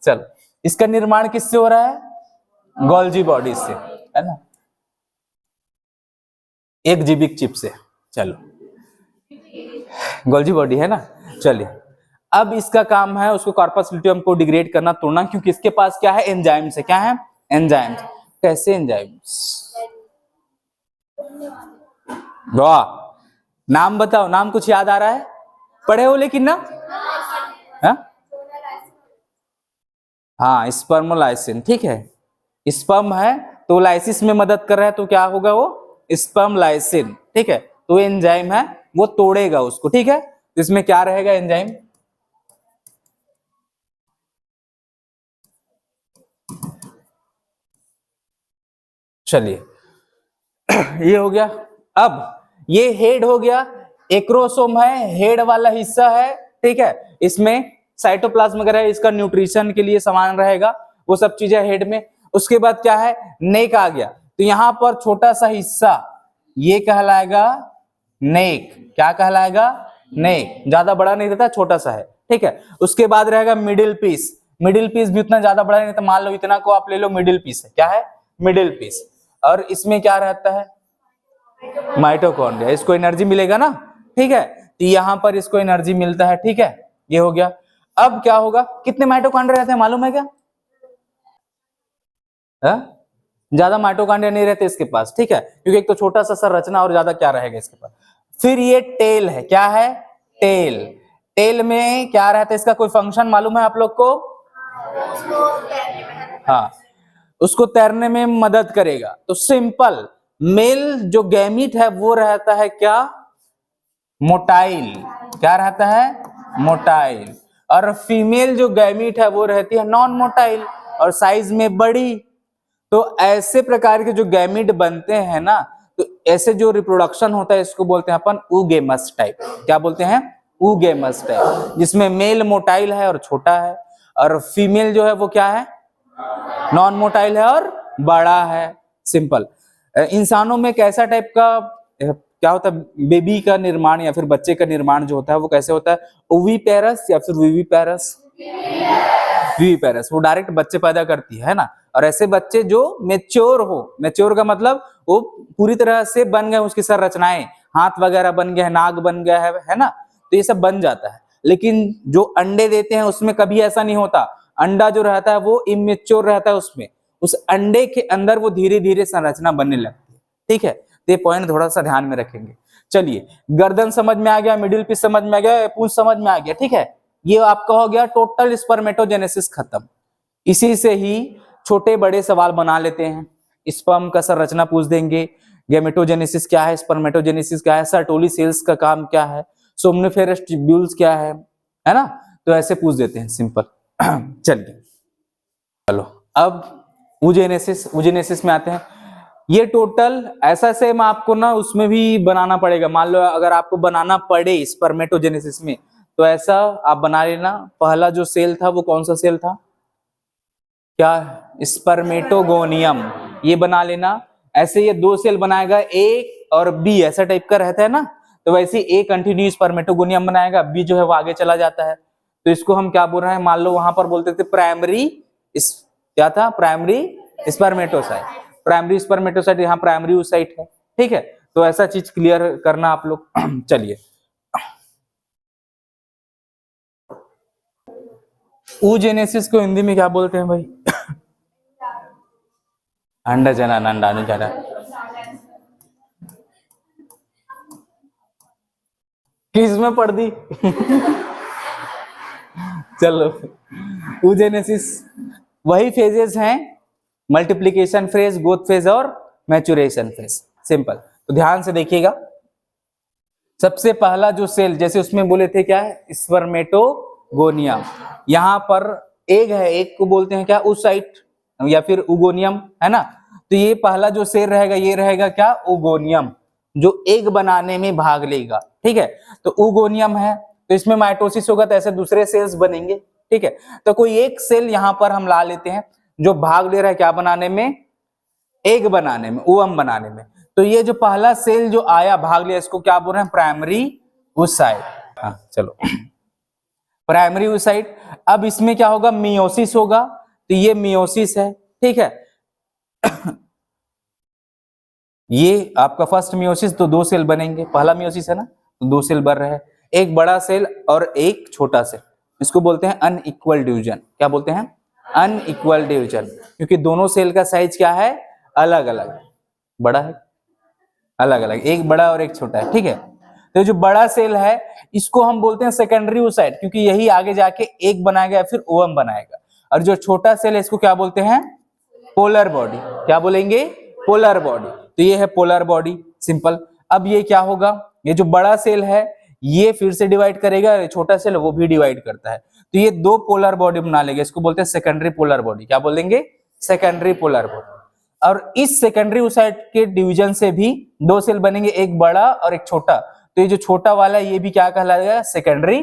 चलो, इसका निर्माण किससे हो रहा है? गोल्जी बॉडी से, है ना, एक जीविक चिप से। चलो, गोल्जी बॉडी है ना। चलिए, अब इसका काम है उसको कार्पस ल्यूटियम को डिग्रेड करना, तोड़ना, क्योंकि इसके पास क्या है? एंजाइम्स है। क्या है? एंजाइम्स। कैसे एंजाइम्स? वाह, नाम बताओ, नाम कुछ याद आ रहा है? पढ़े हो लेकिन ना? हाँ, स्पर्मोलाइसिन। ठीक है, स्पर्म है तो लाइसिस में मदद कर रहा है, तो क्या होगा? वो स्पर्म लाइसिन। ठीक है, तो एंजाइम है, वो तोड़ेगा उसको। ठीक है, तो इसमें क्या रहेगा? एंजाइम। चलिए, ये हो गया। अब ये हेड हो गया, एक्रोसोम है, हेड वाला हिस्सा है। ठीक है, इसमें साइटोप्लाज्म वगैरह इसका न्यूट्रिशन के लिए सामान रहेगा, वो सब चीजें हेड में। उसके बाद क्या है? नेक आ गया, तो यहां पर छोटा सा हिस्सा ये कहलाएगा नेक। क्या कहलाएगा? नेक। ज्यादा बड़ा नहीं रहता, छोटा सा है। ठीक है, उसके बाद रहेगा मिडिल पीस। मिडिल पीस भी उतना ज्यादा बड़ा नहीं रहता, मान लो इतना को आप ले लो, मिडिल पीस है। क्या है? Middle piece. और इसमें क्या रहता है? माइटोकॉन्ड्रिया। इसको एनर्जी मिलेगा ना। ठीक है, तो यहां पर इसको एनर्जी मिलता है। ठीक है, ये हो गया। अब क्या होगा? कितने माइटोकॉन्ड्रिया रहते हैं मालूम है क्या? ज्यादा माइटोकॉन्ड्रिया नहीं रहते इसके पास। ठीक है, क्योंकि एक तो छोटा सा संरचना, और ज्यादा क्या रहेगा इसके पास। फिर ये टेल है। क्या है? टेल। टेल में क्या रहता है? इसका कोई फंक्शन मालूम है आप लोग को? हाँ, उसको तैरने में मदद करेगा। तो सिंपल, मेल जो गैमीट है वो रहता है क्या? मोटाइल। क्या रहता है? मोटाइल। और फीमेल जो गैमीट है वो रहती है नॉन मोटाइल और साइज में बड़ी। तो ऐसे प्रकार के जो गैमीट बनते हैं ना, तो ऐसे जो रिप्रोडक्शन होता है इसको बोलते हैं अपन ऊगेमस टाइप। क्या बोलते हैं? ऊगेमस टाइप, जिसमें मेल मोटाइल है और छोटा है, और फीमेल जो है वो क्या है? नॉन मोटाइल है और बड़ा है। सिंपल। इंसानों में कैसा टाइप का क्या होता है? बेबी का निर्माण या फिर बच्चे का निर्माण जो होता है वो कैसे होता है? ओविपेरस या फिर विविपेरस? विविपेरस। वो डायरेक्ट बच्चे पैदा करती है ना। और ऐसे बच्चे जो मेच्योर हो, मेच्योर का मतलब वो पूरी तरह से बन गए, उसकी संरचनाएं, हाथ वगैरह बन गए, नाक बन गया है ना, तो ये सब बन जाता है। लेकिन जो अंडे देते हैं उसमें कभी ऐसा नहीं होता। अंडा जो रहता है वो इमेच्योर रहता है, उसमें उस अंडे के अंदर वो धीरे धीरे संरचना बनने लगती है। ठीक है, तो ये पॉइंट थोड़ा सा ध्यान में रखेंगे। चलिए, गर्दन समझ में आ गया, मिडिल पीस समझ में आ गया, पूंछ समझ में आ गया। ठीक है, ये आपका हो गया टोटल स्पर्मेटोजेनेसिस खत्म। इसी से ही छोटे बड़े सवाल बना लेते हैं। स्पर्म का संरचना पूछ देंगे, गैमेटोजेनेसिस क्या है, स्पर्मेटोजेनेसिस क्या है, सर्टोली सेल्स का काम क्या है, सोमनिफेरस ट्यूब्यूल्स क्या है ना, तो ऐसे पूछ देते हैं सिंपल। चलिए चलो अब ऊजेनेसिस में आते हैं। ये टोटल ऐसा सेम आपको ना उसमें भी बनाना पड़ेगा। मान लो अगर आपको बनाना पड़े स्पर्मेटोजेनेसिस में, तो ऐसा आप बना लेना। पहला जो सेल था वो कौन सा सेल था, क्या, स्पर्मेटोगोनियम, ये बना लेना। ऐसे ये दो सेल बनाएगा, ए और बी ऐसा टाइप का रहता है ना, तो वैसे ए कंटिन्यू स्पर्मेटोगोनियम बनाएगा, बी जो है वो आगे चला जाता है। तो इसको हम क्या बोल रहे हैं, मान लो वहां पर बोलते थे प्राइमरी, क्या था, प्राइमरी स्पर्मेटोसाइट। प्राइमरी स्पर्मेटोसाइट, यहाँ प्राइमरी oocyte है, ठीक है। तो ऐसा चीज क्लियर करना आप लोग। चलिए oogenesis को हिंदी में क्या बोलते हैं भाई? अंडा जनन, अंडाणुजनन। किस में पढ़ दी? चलो, oogenesis वही फेजेस हैं, मल्टीप्लीकेशन फेज, ग्रोथ फेज और मैच्योरेशन फेज। सिंपल, तो ध्यान से देखिएगा। सबसे पहला जो सेल, जैसे उसमें बोले थे क्या है, स्पर्मेटोगोनियम। यहाँ पर एग है, एग को बोलते हैं क्या, oocyte या फिर ओगोनियम, है ना। तो ये पहला जो सेल रहेगा ये रहेगा क्या, ओगोनियम, जो एग बनाने में भाग लेगा, ठीक है। तो ओगोनियम है, तो इसमें माइटोसिस होगा, तो ऐसे दूसरे सेल्स बनेंगे, ठीक है। तो कोई एक सेल यहाँ पर हम ला लेते हैं जो भाग ले रहा है क्या बनाने में, एग बनाने में, ओवम बनाने में। तो ये जो पहला सेल जो आया भाग लिया, इसको क्या बोल रहे हैं, प्राइमरी oocyte। हाँ चलो, प्राइमरी oocyte। अब इसमें क्या होगा, मियोसिस होगा, तो ये मियोसिस है, ठीक है। ये आपका फर्स्ट मियोसिस, तो दो सेल बनेंगे, पहला मियोसिस है ना, तो दो सेल बन रहे हैं, एक बड़ा सेल और एक छोटा सेल। इसको बोलते हैं अनइक्वल डिवीजन। क्या बोलते हैं, अनइक्वल डिवीजन, क्योंकि दोनों सेल का साइज क्या है, अलग अलग, बड़ा है, अलग अलग, एक बड़ा और एक छोटा है, ठीक है। तो जो बड़ा सेल है इसको हम बोलते हैं सेकेंडरी oocyte, क्योंकि यही आगे जाके एग बनाएगा या फिर ओवम बनाएगा। और जो छोटा सेल है इसको क्या बोलते हैं, पोलर बॉडी। क्या बोलेंगे, पोलर बॉडी। तो ये है पोलर बॉडी, सिंपल। अब ये क्या होगा, ये जो बड़ा सेल है ये फिर से डिवाइड करेगा, छोटा सेल वो भी डिवाइड करता है, तो ये दो पोलर बॉडी बना लेगा, इसको बोलते हैं सेकेंडरी पोलर बॉडी। क्या बोलेंगे, सेकेंडरी पोलर बॉडी। और इस सेकेंडरी oocyte के डिवीजन से भी दो सेल बनेंगे, एक बड़ा और एक छोटा। तो ये जो छोटा वाला है ये भी क्या कहलाएगा, सेकेंडरी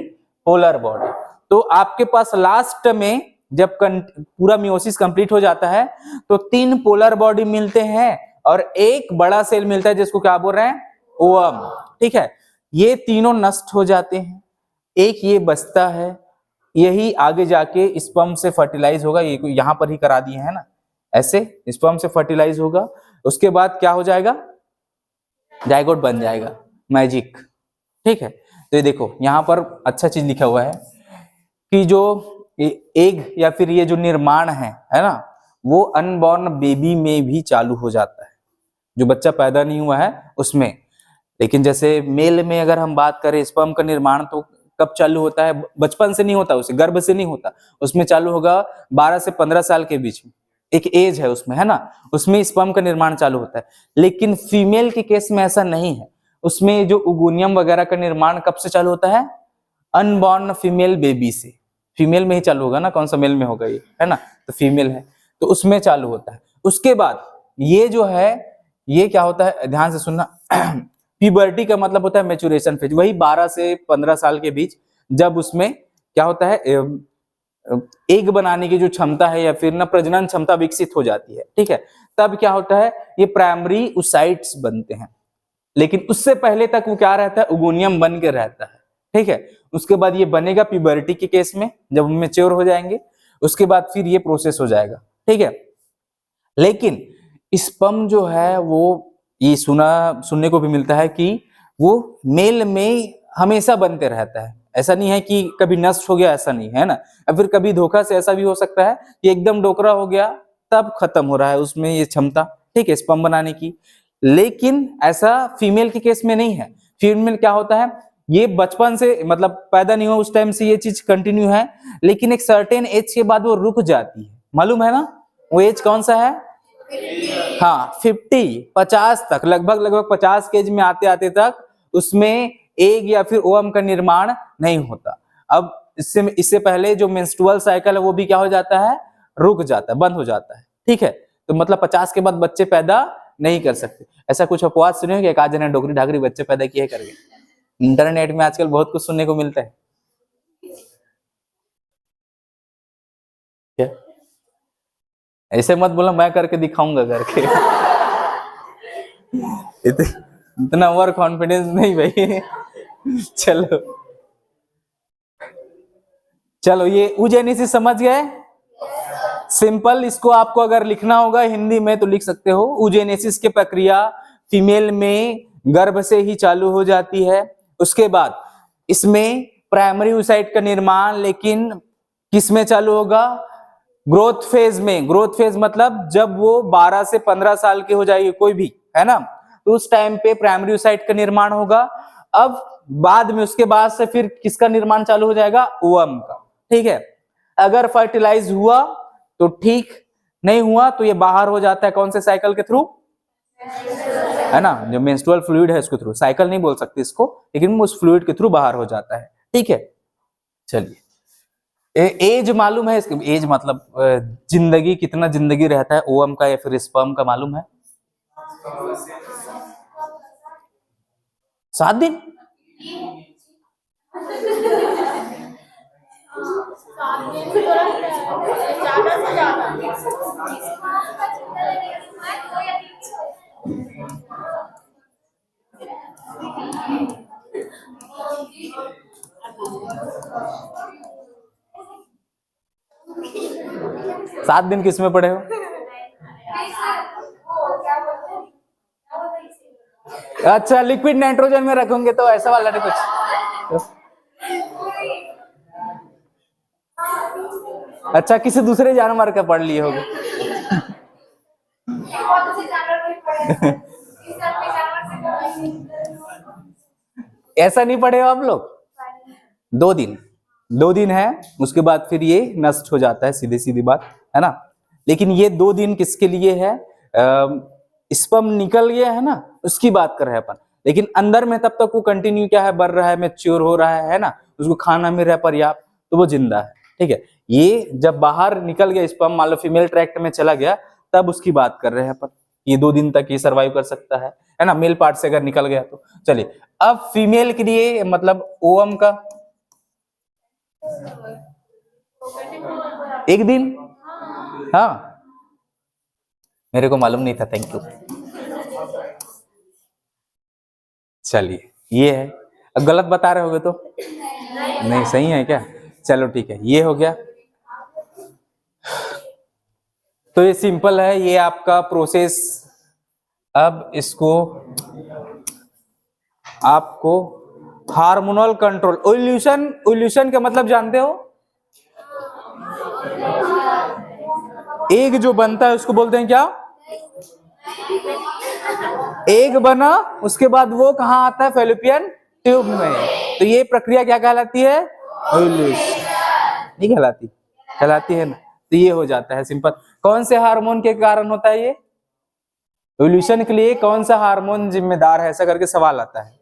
पोलर बॉडी। तो आपके पास लास्ट में जब पूरा मियोसिस कंप्लीट हो जाता है तो तीन पोलर बॉडी मिलते हैं और एक बड़ा सेल मिलता है जिसको क्या बोल रहे हैं, ओवम, ठीक है। ये तीनों नष्ट हो जाते हैं, एक ये बचता है, यही आगे जाके स्पर्म से फर्टिलाइज होगा। ये यहां पर ही करा दिए है ना, ऐसे स्पर्म से फर्टिलाइज होगा, उसके बाद क्या हो जाएगा, जाइगोट बन जाएगा, मैजिक, ठीक है। तो ये देखो यहाँ पर अच्छा चीज लिखा हुआ है कि जो एग या फिर ये जो निर्माण है ना, वो अनबॉर्न बेबी में भी चालू हो जाता है, जो बच्चा पैदा नहीं हुआ है उसमें। लेकिन जैसे मेल में अगर हम बात करें, स्पर्म का निर्माण तो कब चालू होता है, बचपन से नहीं होता, उसे गर्भ से नहीं होता, उसमें चालू होगा 12 से 15 साल के बीच में, एक एज है उसमें, है ना, उसमें स्पर्म का निर्माण चालू होता है। लेकिन फीमेल के केस में ऐसा नहीं है, उसमें जो ओगोनियम वगैरह का निर्माण कब से चालू होता है, अनबॉर्न फीमेल बेबी से। फीमेल में ही चालू होगा ना, कौन सा मेल में होगा ये, है ना, तो फीमेल है तो उसमें चालू होता है। उसके बाद ये जो है ये क्या होता है, ध्यान से सुनना। प्यूबर्टी का मतलब होता है मैच्योरेशन फेज, वही 12 से 15 साल के बीच, जब उसमें क्या होता है, एग बनाने की जो क्षमता है या फिर ना प्रजनन क्षमता विकसित हो जाती है, ठीक है। तब क्या होता है, ये प्राइमरी oocytes बनते हैं। लेकिन उससे पहले तक वो क्या रहता है, ओगोनियम बन के रहता है, ठीक है। उसके बाद ये बनेगा प्यूबर्टी के केस में, जब मैच्योर हो जाएंगे, उसके बाद फिर ये प्रोसेस हो जाएगा, ठीक है। लेकिन स्पर्म जो है वो, ये सुनने को भी मिलता है कि वो मेल में हमेशा बनते रहता है, ऐसा नहीं है कि कभी नष्ट हो गया, ऐसा नहीं है ना। या फिर कभी धोखा से ऐसा भी हो सकता है कि एकदम डोकरा हो गया तब खत्म हो रहा है उसमें ये क्षमता, ठीक है, स्पर्म बनाने की। लेकिन ऐसा फीमेल के केस में नहीं है। फीमेल क्या होता है, ये बचपन से मतलब पैदा नहीं हुआ उस टाइम से ये चीज कंटिन्यू है, लेकिन एक सर्टेन एज के बाद वो रुक जाती है, मालूम है ना, वो एज कौन सा है? हाँ 50 तक, लगभग 50 के एज में आते आते तक उसमें एग या फिर ओवम का निर्माण नहीं होता। अब इससे पहले जो मेंस्ट्रुअल साइकिल है वो भी क्या हो जाता है? रुक जाता है, बंद हो जाता है। ठीक है, तो मतलब 50 के बाद बच्चे पैदा नहीं कर सकते। ऐसा कुछ अपवाद सुने हो कि एक आध जने डोगरी ढागरी बच्चे पैदा किए करके? इंटरनेट में आजकल बहुत कुछ सुनने को मिलता है। क्या ऐसे मत बोला मैं करके दिखाऊंगा करके। इतना ओवर कॉन्फिडेंस नहीं भाई। चलो चलो, ये ऊजेनिसिस समझ गए? सिंपल, इसको आपको अगर लिखना होगा हिंदी में तो लिख सकते हो। ऊजेनेसिस की प्रक्रिया फीमेल में गर्भ से ही चालू हो जाती है। उसके बाद इसमें प्राइमरी oocyte का निर्माण लेकिन किस में चालू होगा? ग्रोथ फेज में। ग्रोथ फेज मतलब जब वो 12 से 15 साल के हो जाएगी कोई भी, है ना, तो उस टाइम पे प्राइमरी oocyte का निर्माण होगा। अब बाद में उसके बाद से फिर किसका निर्माण चालू हो जाएगा? ओवम का। ठीक है, अगर फर्टिलाइज हुआ तो ठीक, नहीं हुआ तो ये बाहर हो जाता है कौन से साइकिल के थ्रू? है ना, जो मेंस्ट्रुअल फ्लूइड है उसके थ्रू। साइकिल नहीं बोल सकते इसको, लेकिन उस फ्लूइड के थ्रू बाहर हो जाता है। ठीक है, चलिए एज मालूम है इसके? एज मतलब जिंदगी, कितना जिंदगी रहता है ओवम का या फिर स्पर्म का, मालूम है? 7 दिन। सात दिन किस में पढ़े हो? अच्छा, लिक्विड नाइट्रोजन में रखोगे तो ऐसा वाला नहीं कुछ। अच्छा, किसी दूसरे जानवर का पढ़ लिए होगे। ऐसा नहीं पढ़े हो आप लोग? 2 दिन, 2 दिन है, उसके बाद फिर ये नष्ट हो जाता है, सीधी सीधी बात है ना। लेकिन ये 2 दिन किसके लिए है? स्पर्म निकल गया है ना, उसकी बात कर रहे हैं अपन। लेकिन अंदर में तब तक वो कंटिन्यू क्या है, बढ़ रहा है, मैच्योर हो रहा है ना, उसको खाना मिल रहा है पर्याप्त, तो वो जिंदा है। ठीक है, ये जब बाहर निकल गया स्पर्म, मान लो फीमेल ट्रैक्ट में चला गया, तब उसकी बात कर रहे हैं अपन। ये 2 दिन तक ये सर्वाइव कर सकता है ना, मेल पार्ट से अगर निकल गया तो। चलिए, अब फीमेल के लिए मतलब ओवम का 1 दिन। हाँ, मेरे को मालूम नहीं था, थैंक यू। चलिए, ये है। अब गलत बता रहे होगे तो? नहीं, सही है क्या? चलो ठीक है, ये हो गया। तो ये सिंपल है, ये आपका प्रोसेस। अब इसको आपको हार्मोनल कंट्रोल, ओल्यूशन, ओल्यूशन का मतलब जानते हो? एग जो बनता है उसको बोलते हैं क्या? एग बना, उसके बाद वो कहाँ आता है? फैलोपियन ट्यूब में। तो ये प्रक्रिया क्या कहलाती है? ओव्यूलेशन। नहीं कहलाती? कहलाती है ना। तो ये हो जाता है सिंपल। कौन से हार्मोन के कारण होता है ये? ओव्यूलेशन के लिए कौन सा हार्मोन जिम्मेदार है, ऐसा करके सवाल आता है।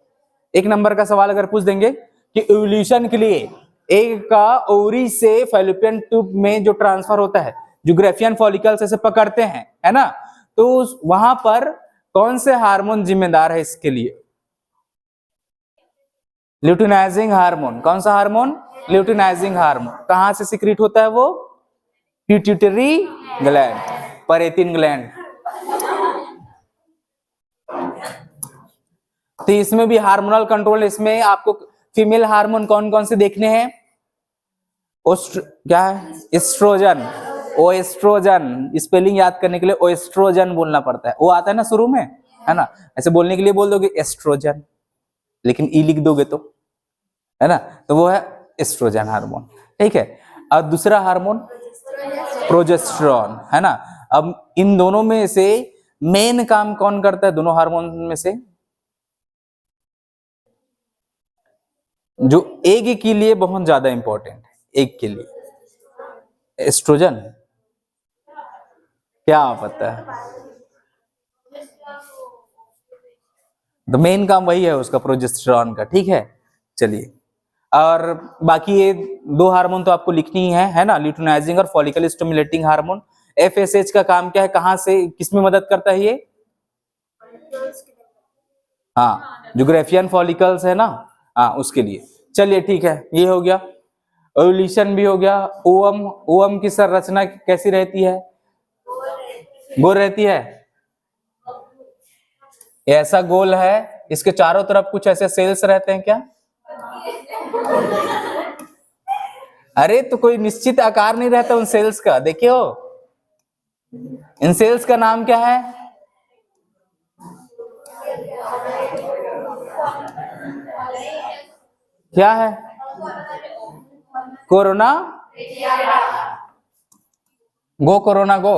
1 नंबर का सवाल अगर पूछ देंगे कि ओव्यूलेशन के लिए एग का ओवरी से फैलोपियन ट्यूब में जो ट्रांसफर होता है, जो ग्रेफियन फॉलिकल्स ऐसे पकड़ते हैं, है ना, तो वहां पर कौन से हार्मोन जिम्मेदार है इसके लिए? Luteinizing hormone. कौन सा हार्मोन? Luteinizing hormone. कहां से सिक्रीट होता है वो? पिट्यूटरी ग्लैंड, परेतिन ग्लैंड। तो इसमें भी हार्मोनल कंट्रोल, इसमें आपको फीमेल हार्मोन कौन कौन से देखने हैं? क्या है? एस्ट्रोजन। ओ एस्ट्रोजन, स्पेलिंग याद करने के लिए ओ एस्ट्रोजन बोलना पड़ता है, वो आता है ना शुरू में, है ना। ऐसे बोलने के लिए बोल दोगे एस्ट्रोजन, लेकिन ई लिख दोगे तो, है ना, तो वो है एस्ट्रोजन हार्मोन। ठीक है, और दूसरा हार्मोन प्रोजेस्टेरॉन, है ना। अब इन दोनों में से मेन काम कौन करता है दोनों हार्मोन में से? जो एग के लिए बहुत ज्यादा इंपॉर्टेंट है, एग के लिए एस्ट्रोजन। क्या पता है, तो मेन काम वही है उसका, प्रोजेस्टेरॉन का। ठीक है, चलिए। और बाकी ये दो हार्मोन तो आपको लिखनी ही है ना, ल्यूटिनाइजिंग और फॉलिकल स्टिमुलेटिंग हार्मोन। एफएसएच का काम क्या है, कहां से किसमें मदद करता है ये? हाँ, जो ग्रेफियन फॉलिकल्स है ना, हाँ उसके लिए। चलिए ठीक है, ये हो गया। ओव्यूलेशन भी हो गया। ओवम, ओवम की संरचना कैसी रहती है? गोल रहती है। ऐसा गोल है, इसके चारों तरफ कुछ ऐसे सेल्स रहते हैं क्या? अरे तो कोई निश्चित आकार नहीं रहता उन सेल्स का, देखियो। इन सेल्स का नाम क्या है? क्या है? कोरोना, गो कोरोना गो।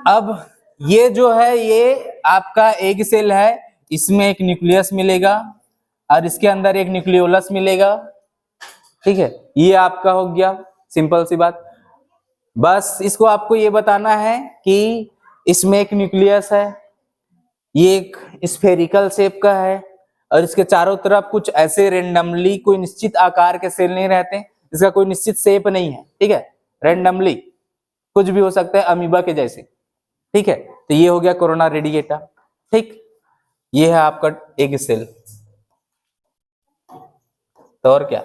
अब ये जो है, ये आपका एग सेल है, इसमें एक न्यूक्लियस मिलेगा और इसके अंदर एक न्यूक्लियोलस मिलेगा। ठीक है, ये आपका हो गया, सिंपल सी बात। बस इसको आपको ये बताना है कि इसमें एक न्यूक्लियस है, ये एक स्फेरिकल शेप का है और इसके चारों तरफ कुछ ऐसे रेंडमली कोई निश्चित आकार के सेल नहीं रहते, इसका कोई निश्चित शेप नहीं है। ठीक है, रेंडमली कुछ भी हो सकता है, अमीबा के जैसे। ठीक है, तो ये हो गया कोरोना रेडिएटा। ठीक, ये है आपका एग सेल। तो और क्या?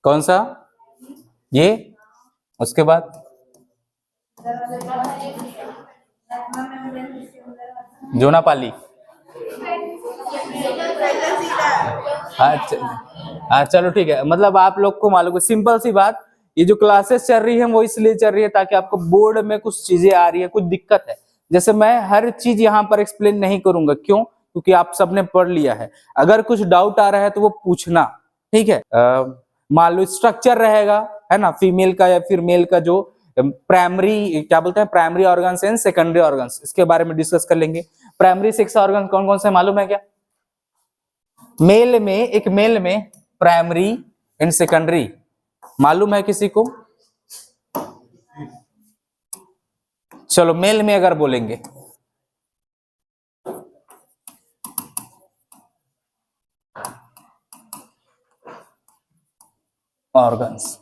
कौन सा? ये, उसके बाद जोनापाली। हाँ चलो ठीक है, मतलब आप लोग को मालूम है, सिंपल सी बात। ये जो क्लासेस चल रही है वो इसलिए चल रही है ताकि आपको बोर्ड में कुछ चीजें आ रही है, कुछ दिक्कत है। जैसे मैं हर चीज यहाँ पर एक्सप्लेन नहीं करूंगा, क्यों? क्योंकि आप सबने पढ़ लिया है। अगर कुछ डाउट आ रहा है तो वो पूछना। ठीक है, मान लो स्ट्रक्चर रहेगा, है ना, फीमेल का या फिर मेल का, जो प्राइमरी क्या बोलते हैं, primary organs and secondary organs, इसके बारे में डिस्कस कर लेंगे। प्राइमरी सेक्स ऑर्गन कौन कौन से मालूम है क्या? मेल में, एक मेल में प्राइमरी एंड सेकेंडरी मालूम है किसी को? चलो मेल में अगर बोलेंगे, ऑर्गन्स,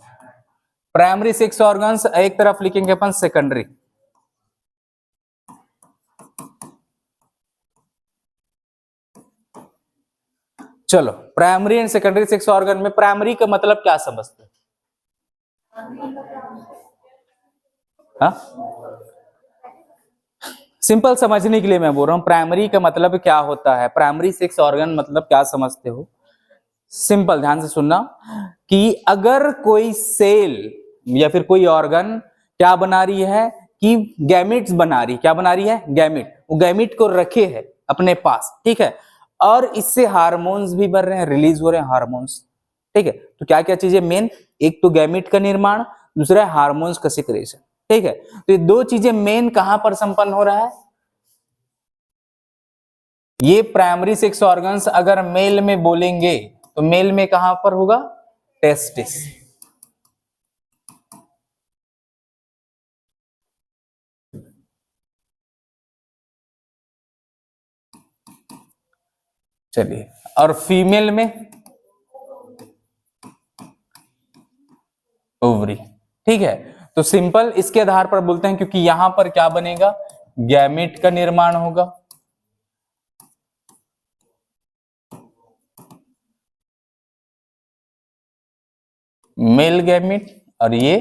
प्राइमरी सिक्स ऑर्गन्स एक तरफ लिखेंगे अपन, सेकेंडरी। चलो, primary and secondary six organ में प्राइमरी का मतलब क्या समझते हैं? हाँ, सिंपल समझने के लिए मैं बोल रहा हूं, प्राइमरी का मतलब क्या होता है, प्राइमरी सेक्स ऑर्गन मतलब क्या समझते हो? सिंपल, ध्यान से सुनना, कि अगर कोई सेल या फिर कोई ऑर्गन क्या बना रही है कि गैमिट्स बना रही, क्या बना रही है? गैमिट। वो गैमिट को रखे है अपने पास। ठीक है, और इससे हार्मोन्स भी बन रहे हैं, रिलीज हो रहे हैं हार्मोन्स। ठीक है, तो क्या क्या चीजें मेन? एक तो गैमिट का निर्माण, दूसरा है हार्मोन्स का सिक्रेशन। ठीक है, तो ये दो चीजें मेन कहां पर संपन्न हो रहा है? ये प्राइमरी सेक्स ऑर्गन्स अगर मेल में बोलेंगे तो मेल में कहां पर होगा? टेस्टिस। चलिए, और फीमेल में ओवरी। ठीक है, तो सिंपल इसके आधार पर बोलते हैं, क्योंकि यहां पर क्या बनेगा? गैमेट का निर्माण होगा। मेल गैमेट और ये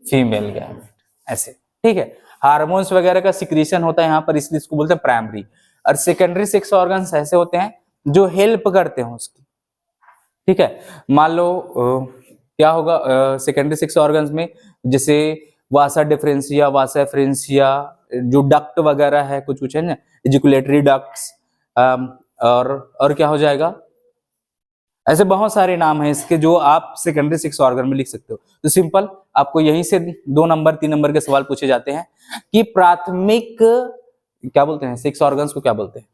फीमेल गैमेट, ऐसे। ठीक है, हार्मोन्स वगैरह का सिक्रीशन होता है यहां पर, इसलिए इसको बोलते हैं प्राइमरी। और सेकेंडरी सेक्स ऑर्गन्स ऐसे होते हैं जो हेल्प करते हैं उसकी। ठीक है, मान लो क्या होगा सेकेंडरी सेक्स ऑर्गन्स में, जैसे वासा डिफरेंशिया, वासा फ्रेंसिया, जो डक्ट वगैरह है, कुछ कुछ है ना, एजिकुलेटरी डक्ट्स, और क्या हो जाएगा? ऐसे बहुत सारे नाम हैं इसके जो आप सेकेंडरी सेक्स ऑर्गन में लिख सकते हो। तो सिंपल आपको यहीं से 2 नंबर 3 नंबर के सवाल पूछे जाते हैं कि प्राथमिक क्या बोलते हैं सेक्स ऑर्गन्स को, क्या बोलते हैं?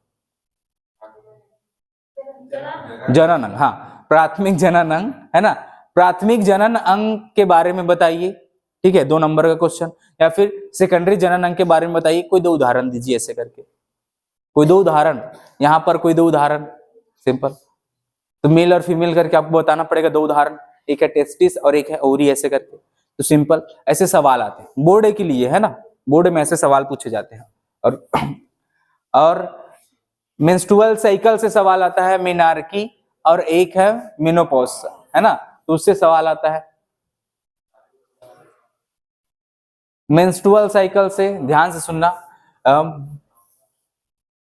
जनन अंग। हाँ, प्राथमिक जनन अंग है ना। प्राथमिक जनन अंग के बारे में बताइए, ठीक है, 2 नंबर का क्वेश्चन। या फिर सेकेंडरी जनन अंग के बारे में बताइए, कोई 2 उदाहरण दीजिए ऐसे करके, कोई 2 उदाहरण, यहाँ पर कोई 2 उदाहरण सिंपल। तो मेल और फीमेल करके आपको बताना पड़ेगा 2 उदाहरण, एक है टेस्टिस और एक है ओवरी, ऐसे करके। तो सिंपल ऐसे सवाल आते हैं बोर्ड के लिए, है ना, बोर्ड में ऐसे सवाल पूछे जाते हैं। और मेंस्ट्रुअल साइकिल से सवाल आता है, मेनार्की, और एक है मेनोपॉज, है ना, तो उससे सवाल आता है। मेंस्ट्रुअल साइकिल से ध्यान से सुनना,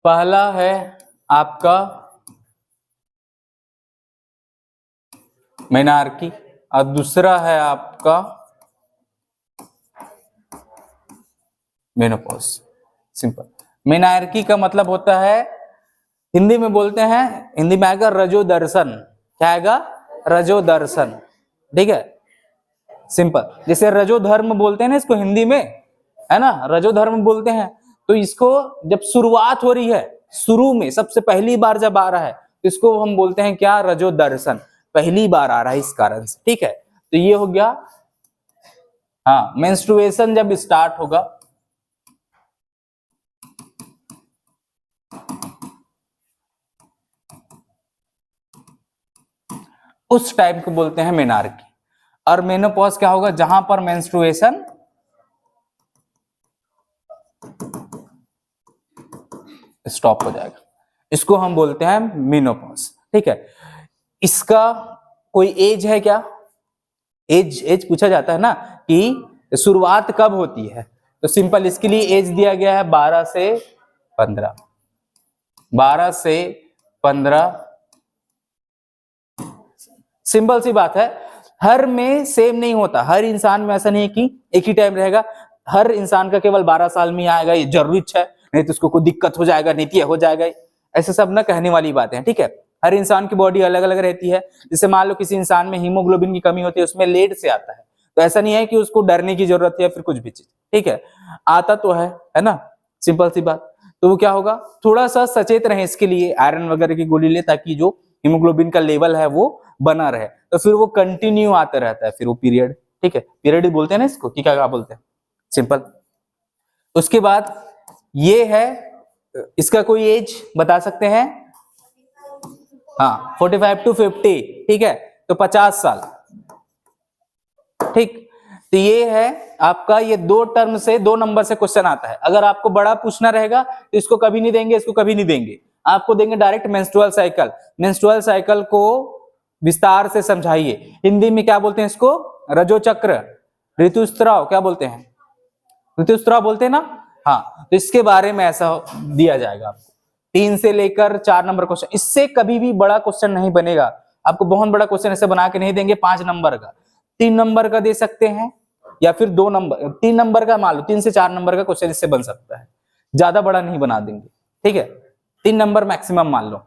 पहला है आपका मेनार्की और दूसरा है आपका मेनोपॉज। सिंपल। मेनार्की का मतलब होता है, हिंदी में बोलते हैं, हिंदी में आएगा रजो दर्शन। क्या आएगा? रजो दर्शन, ठीक है, सिंपल। जैसे रजो धर्म बोलते हैं ना इसको हिंदी में, है ना, रजो धर्म बोलते हैं। तो इसको जब शुरुआत हो रही है, शुरू में सबसे पहली बार जब आ रहा है, तो इसको हम बोलते हैं क्या? रजो दर्शन, पहली बार आ रहा है इस कारण से, ठीक है। तो ये हो गया। हाँ, मेंस्ट्रुएशन जब स्टार्ट होगा, उस टाइम को बोलते हैं मेनार्की। और मेनोपॉज क्या होगा? जहां पर मेंस्ट्रुएशन स्टॉप हो जाएगा, इसको हम बोलते हैं मेनोपॉज, ठीक है। इसका कोई एज है क्या? एज पूछा जाता है ना कि शुरुआत कब होती है, तो सिंपल इसके लिए एज दिया गया है 12 से 15। 12 से 15, सिंपल सी बात है। हर में सेम नहीं होता, हर इंसान में ऐसा नहीं है कि एक ही टाइम रहेगा। हर इंसान का केवल 12 साल में आएगा ये जरूरी है, नहीं तो उसको कोई दिक्कत हो जाएगा, नहीं तो हो जाएगा, ऐसे सब ना कहने वाली बातें हैं, ठीक है। हर इंसान की बॉडी अलग अलग रहती है। जैसे मान लो किसी इंसान में हीमोग्लोबिन की कमी होती है, उसमें लेट से आता है, तो ऐसा नहीं है कि उसको डरने की जरूरत है या फिर कुछ भी चीज, ठीक है, आता तो है ना, सिंपल सी बात। तो वो क्या होगा, थोड़ा सा सचेत रहे इसके लिए, आयरन वगैरह की गोली ले, ताकि जो हीमोग्लोबिन का लेवल है वो बना रहे, तो फिर वो कंटिन्यू आता रहता है, फिर वो पीरियड, ठीक है, पीरियड ही बोलते हैं ना इसको, कि क्या बोलते हैं, सिंपल। उसके बाद ये है, इसका कोई एज बता सकते हैं? हाँ, 45 to 50, ठीक है, तो 50 साल, ठीक। तो ये है आपका, ये 2 टर्म से 2 नंबर से क्वेश्चन आता है। अगर आपको बड़ा पूछना रहेगा तो इसको कभी नहीं देंगे, इसको कभी नहीं देंगे, आपको देंगे direct menstrual cycle. Menstrual cycle को विस्तार से समझाइए। हिंदी में क्या बोलते हैं इसको? रजो चक्र, ऋतुस्राव, क्या बोलते हैं? ऋतुस्राव बोलते हैं ना। हाँ, तो इसके बारे में ऐसा दिया जाएगा आपको। 3 से लेकर 4 नंबर क्वेश्चन, इससे कभी भी बड़ा क्वेश्चन नहीं बनेगा। आपको बहुत बड़ा क्वेश्चन ऐसे बना के नहीं देंगे 5 नंबर का, 3 नंबर का दे सकते हैं, या फिर 2 नंबर, 3 नंबर का मान लो, 3 से 4 नंबर का क्वेश्चन इससे बन सकता है, ज्यादा बड़ा नहीं बना देंगे, ठीक है, 3 नंबर मैक्सिमम मान लो।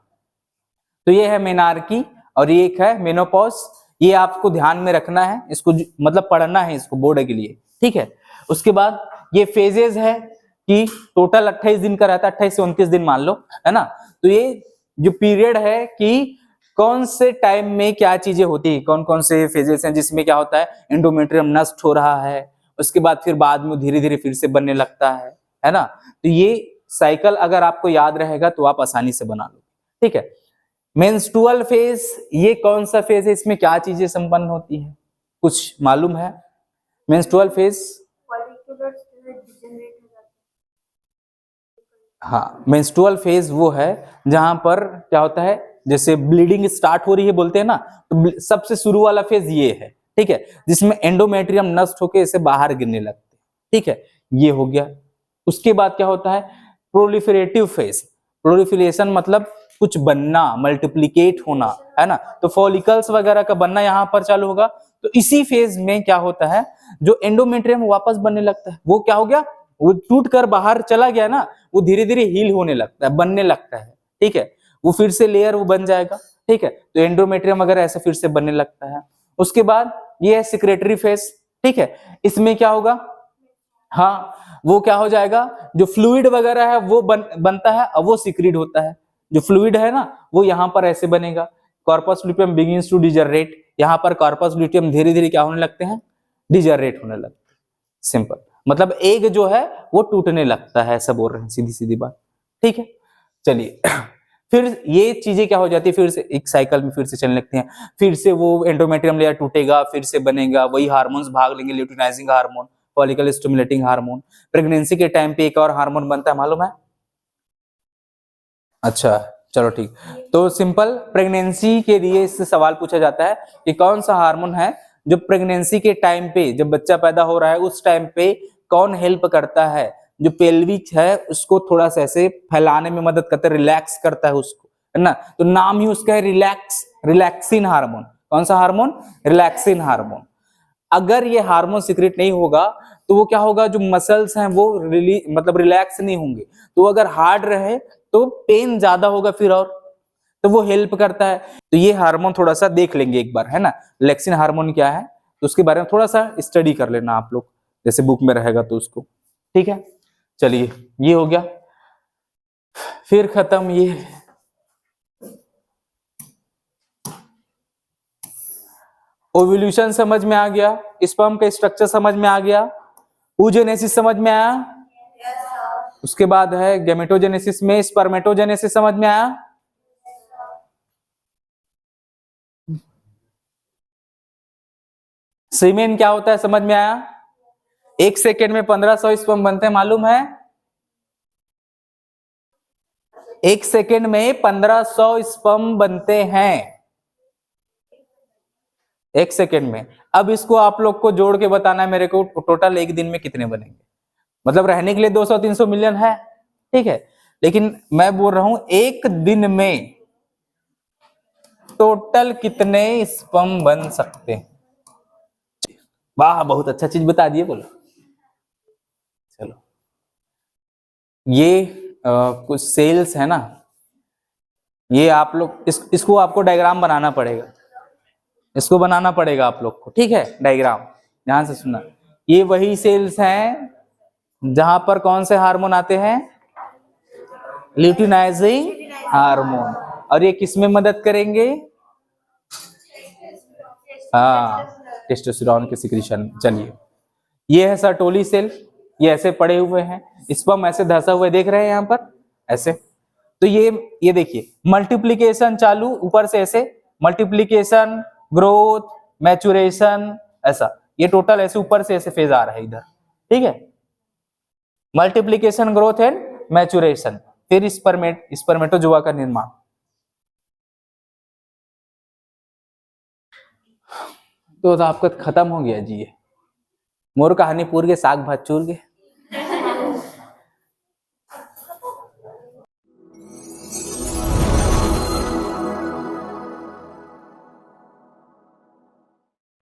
तो ये है मेनार्की और ये एक है मेनोपॉज। ये आपको ध्यान में रखना है, इसको मतलब पढ़ना है इसको बोर्ड के लिए, ठीक है। उसके बाद ये फेजेस है कि टोटल 28 दिन का रहता है, 28 से 29 दिन मान लो, है ना। तो ये जो पीरियड है कि कौन से टाइम में क्या चीजें होती है, कौन कौन से फेजेस हैं जिसमें क्या होता है, एंडोमेट्रियम नष्ट हो रहा है, उसके बाद फिर बाद में धीरे धीरे फिर से बनने लगता है ना। तो ये साइकिल अगर आपको याद रहेगा तो आप आसानी से बना लो, ठीक है। मेंस्ट्रुअल फेज, ये कौन सा फेज है, इसमें क्या चीजें संपन्न होती है, कुछ मालूम है? मेंस्ट्रुअल फेज, हाँ, मेंस्ट्रुअल फेज वो है जहां पर क्या होता है, जैसे ब्लीडिंग स्टार्ट हो रही है बोलते हैं ना, तो सबसे शुरू वाला फेज ये है, ठीक है, जिसमें एंडोमेट्रियम नष्ट होकर इसे बाहर गिरने लगते हैं, ठीक है, ये हो गया। उसके बाद क्या होता है, प्रोलिफरेटिव फेज। प्रोलिफरेशन मतलब कुछ बनना, मल्टीप्लिकेट होना, है ना, तो फॉलिकल्स वगैरह का बनना यहाँ पर चालू होगा। तो इसी फेज में क्या होता है, जो एंडोमेट्रियम वापस बनने लगता है, वो क्या हो गया, वो टूट कर बाहर चला गया ना, वो धीरे धीरे हील होने लगता है, बनने लगता है, ठीक है, वो फिर से लेयर वो बन जाएगा, ठीक है, तो एंडोमेट्रियम वगैरह ऐसे फिर से बनने लगता है। उसके बाद ये है सिक्रेटरी फेस, ठीक है, इसमें क्या होगा, हाँ वो क्या हो जाएगा, जो फ्लूइड वगैरह है वो बनता है और वो सिक्रीट होता है। जो फ्लूइड है ना वो यहाँ पर ऐसे बनेगा, corpus luteum begins to degenerate, यहाँ पर कॉर्पस लुटियम धीरे धीरे क्या होने लगते हैं, डिजनरेट होने लगते हैं। सिंपल, मतलब एग जो है वो टूटने लगता है, ऐसा बोल रहे हैं, सीधी सीधी बात, ठीक है। चलिए फिर ये चीजें क्या हो जाती है, फिर से एक साइकिल में फिर से चलने लगती हैं, फिर से वो एंडोमेट्रियम लेयर टूटेगा, फिर से बनेगा, वही हार्मोन्स भाग लेंगे, luteinizing hormone, follicle stimulating hormone. Pregnancy के टाइम पे एक और हार्मोन बनता है, मालूम है? अच्छा चलो ठीक, तो सिंपल प्रेगनेंसी के लिए इससे सवाल पूछा जाता है कि कौन सा हार्मोन है जो प्रेगनेंसी के टाइम पे, जब बच्चा पैदा हो रहा है उस टाइम पे कौन हेल्प करता है, जो पेल्विक है उसको थोड़ा सा ऐसे फैलाने में मदद करता है, रिलैक्स करता है उसको, है ना, तो नाम ही उसका है रिलैक्सिन हार्मोन। कौन सा हार्मोन? Relaxin hormone. अगर ये हार्मोन सिक्रेट नहीं होगा तो वो क्या होगा, जो मसल्स हैं वो मतलब रिलैक्स नहीं होंगे, तो अगर हार्ड रहे तो पेन ज्यादा होगा फिर, और तो वो हेल्प करता है। तो ये हार्मोन थोड़ा सा देख लेंगे एक बार, है ना, लेक्सिन हार्मोन क्या है, तो उसके बारे में थोड़ा सा स्टडी कर लेना आप लोग, जैसे बुक में रहेगा तो उसको, ठीक है। चलिए ये हो गया, फिर खत्म ये ओव्यूलेशन समझ में आ गया, स्पर्म का स्ट्रक्चर समझ में आ गया, oogenesis समझ में आया, उसके बाद है गैमेटोजेनेसिस में स्पर्मेटोजेनेसिस समझ में आया, सीमेन क्या होता है समझ में आया, 1 सेकेंड में 1500 स्पर्म बनते हैं, मालूम है? 1 सेकेंड में 1500 स्पर्म बनते हैं, 1 सेकेंड में। अब इसको आप लोग को जोड़ के बताना है मेरे को, टोटल एक दिन में कितने बनेंगे, मतलब रहने के लिए 200-300 मिलियन है, ठीक है, लेकिन मैं बोल रहा हूं एक दिन में टोटल कितने स्पर्म बन सकते हैं। वाह बहुत अच्छा चीज बता दिए, बोलो। चलो ये कुछ सेल्स है ना, ये आप लोग इसको आपको डायग्राम बनाना पड़ेगा, इसको बनाना पड़ेगा आप लोग को, ठीक है, डायग्राम ध्यान से सुनना। ये वही सेल्स हैं जहां पर कौन से हार्मोन आते हैं, ल्यूटिनाइजिंग हार्मोन, और ये किस में मदद करेंगे, हाँ टेस्टोस्टेरोन के सिक्रीशन। चलिए ये है सर्टोली सेल, ये ऐसे पड़े हुए हैं, स्पर्म ऐसे धंसा हुए देख रहे हैं यहाँ पर ऐसे, तो ये देखिए मल्टीप्लिकेशन चालू ऊपर से ऐसे, मल्टीप्लिकेशन, ग्रोथ, मैचुरेशन, ऐसा ये टोटल ऐसे ऊपर से ऐसे फेज आ रहा है इधर, ठीक है, मल्टीप्लिकेशन, ग्रोथ एंड मैचुरेशन, फिर स्पर्मेटोजोआ का निर्माण। तो आपका खत्म हो गया जी, ये मोर कहानी पूर के साग भात चूर के।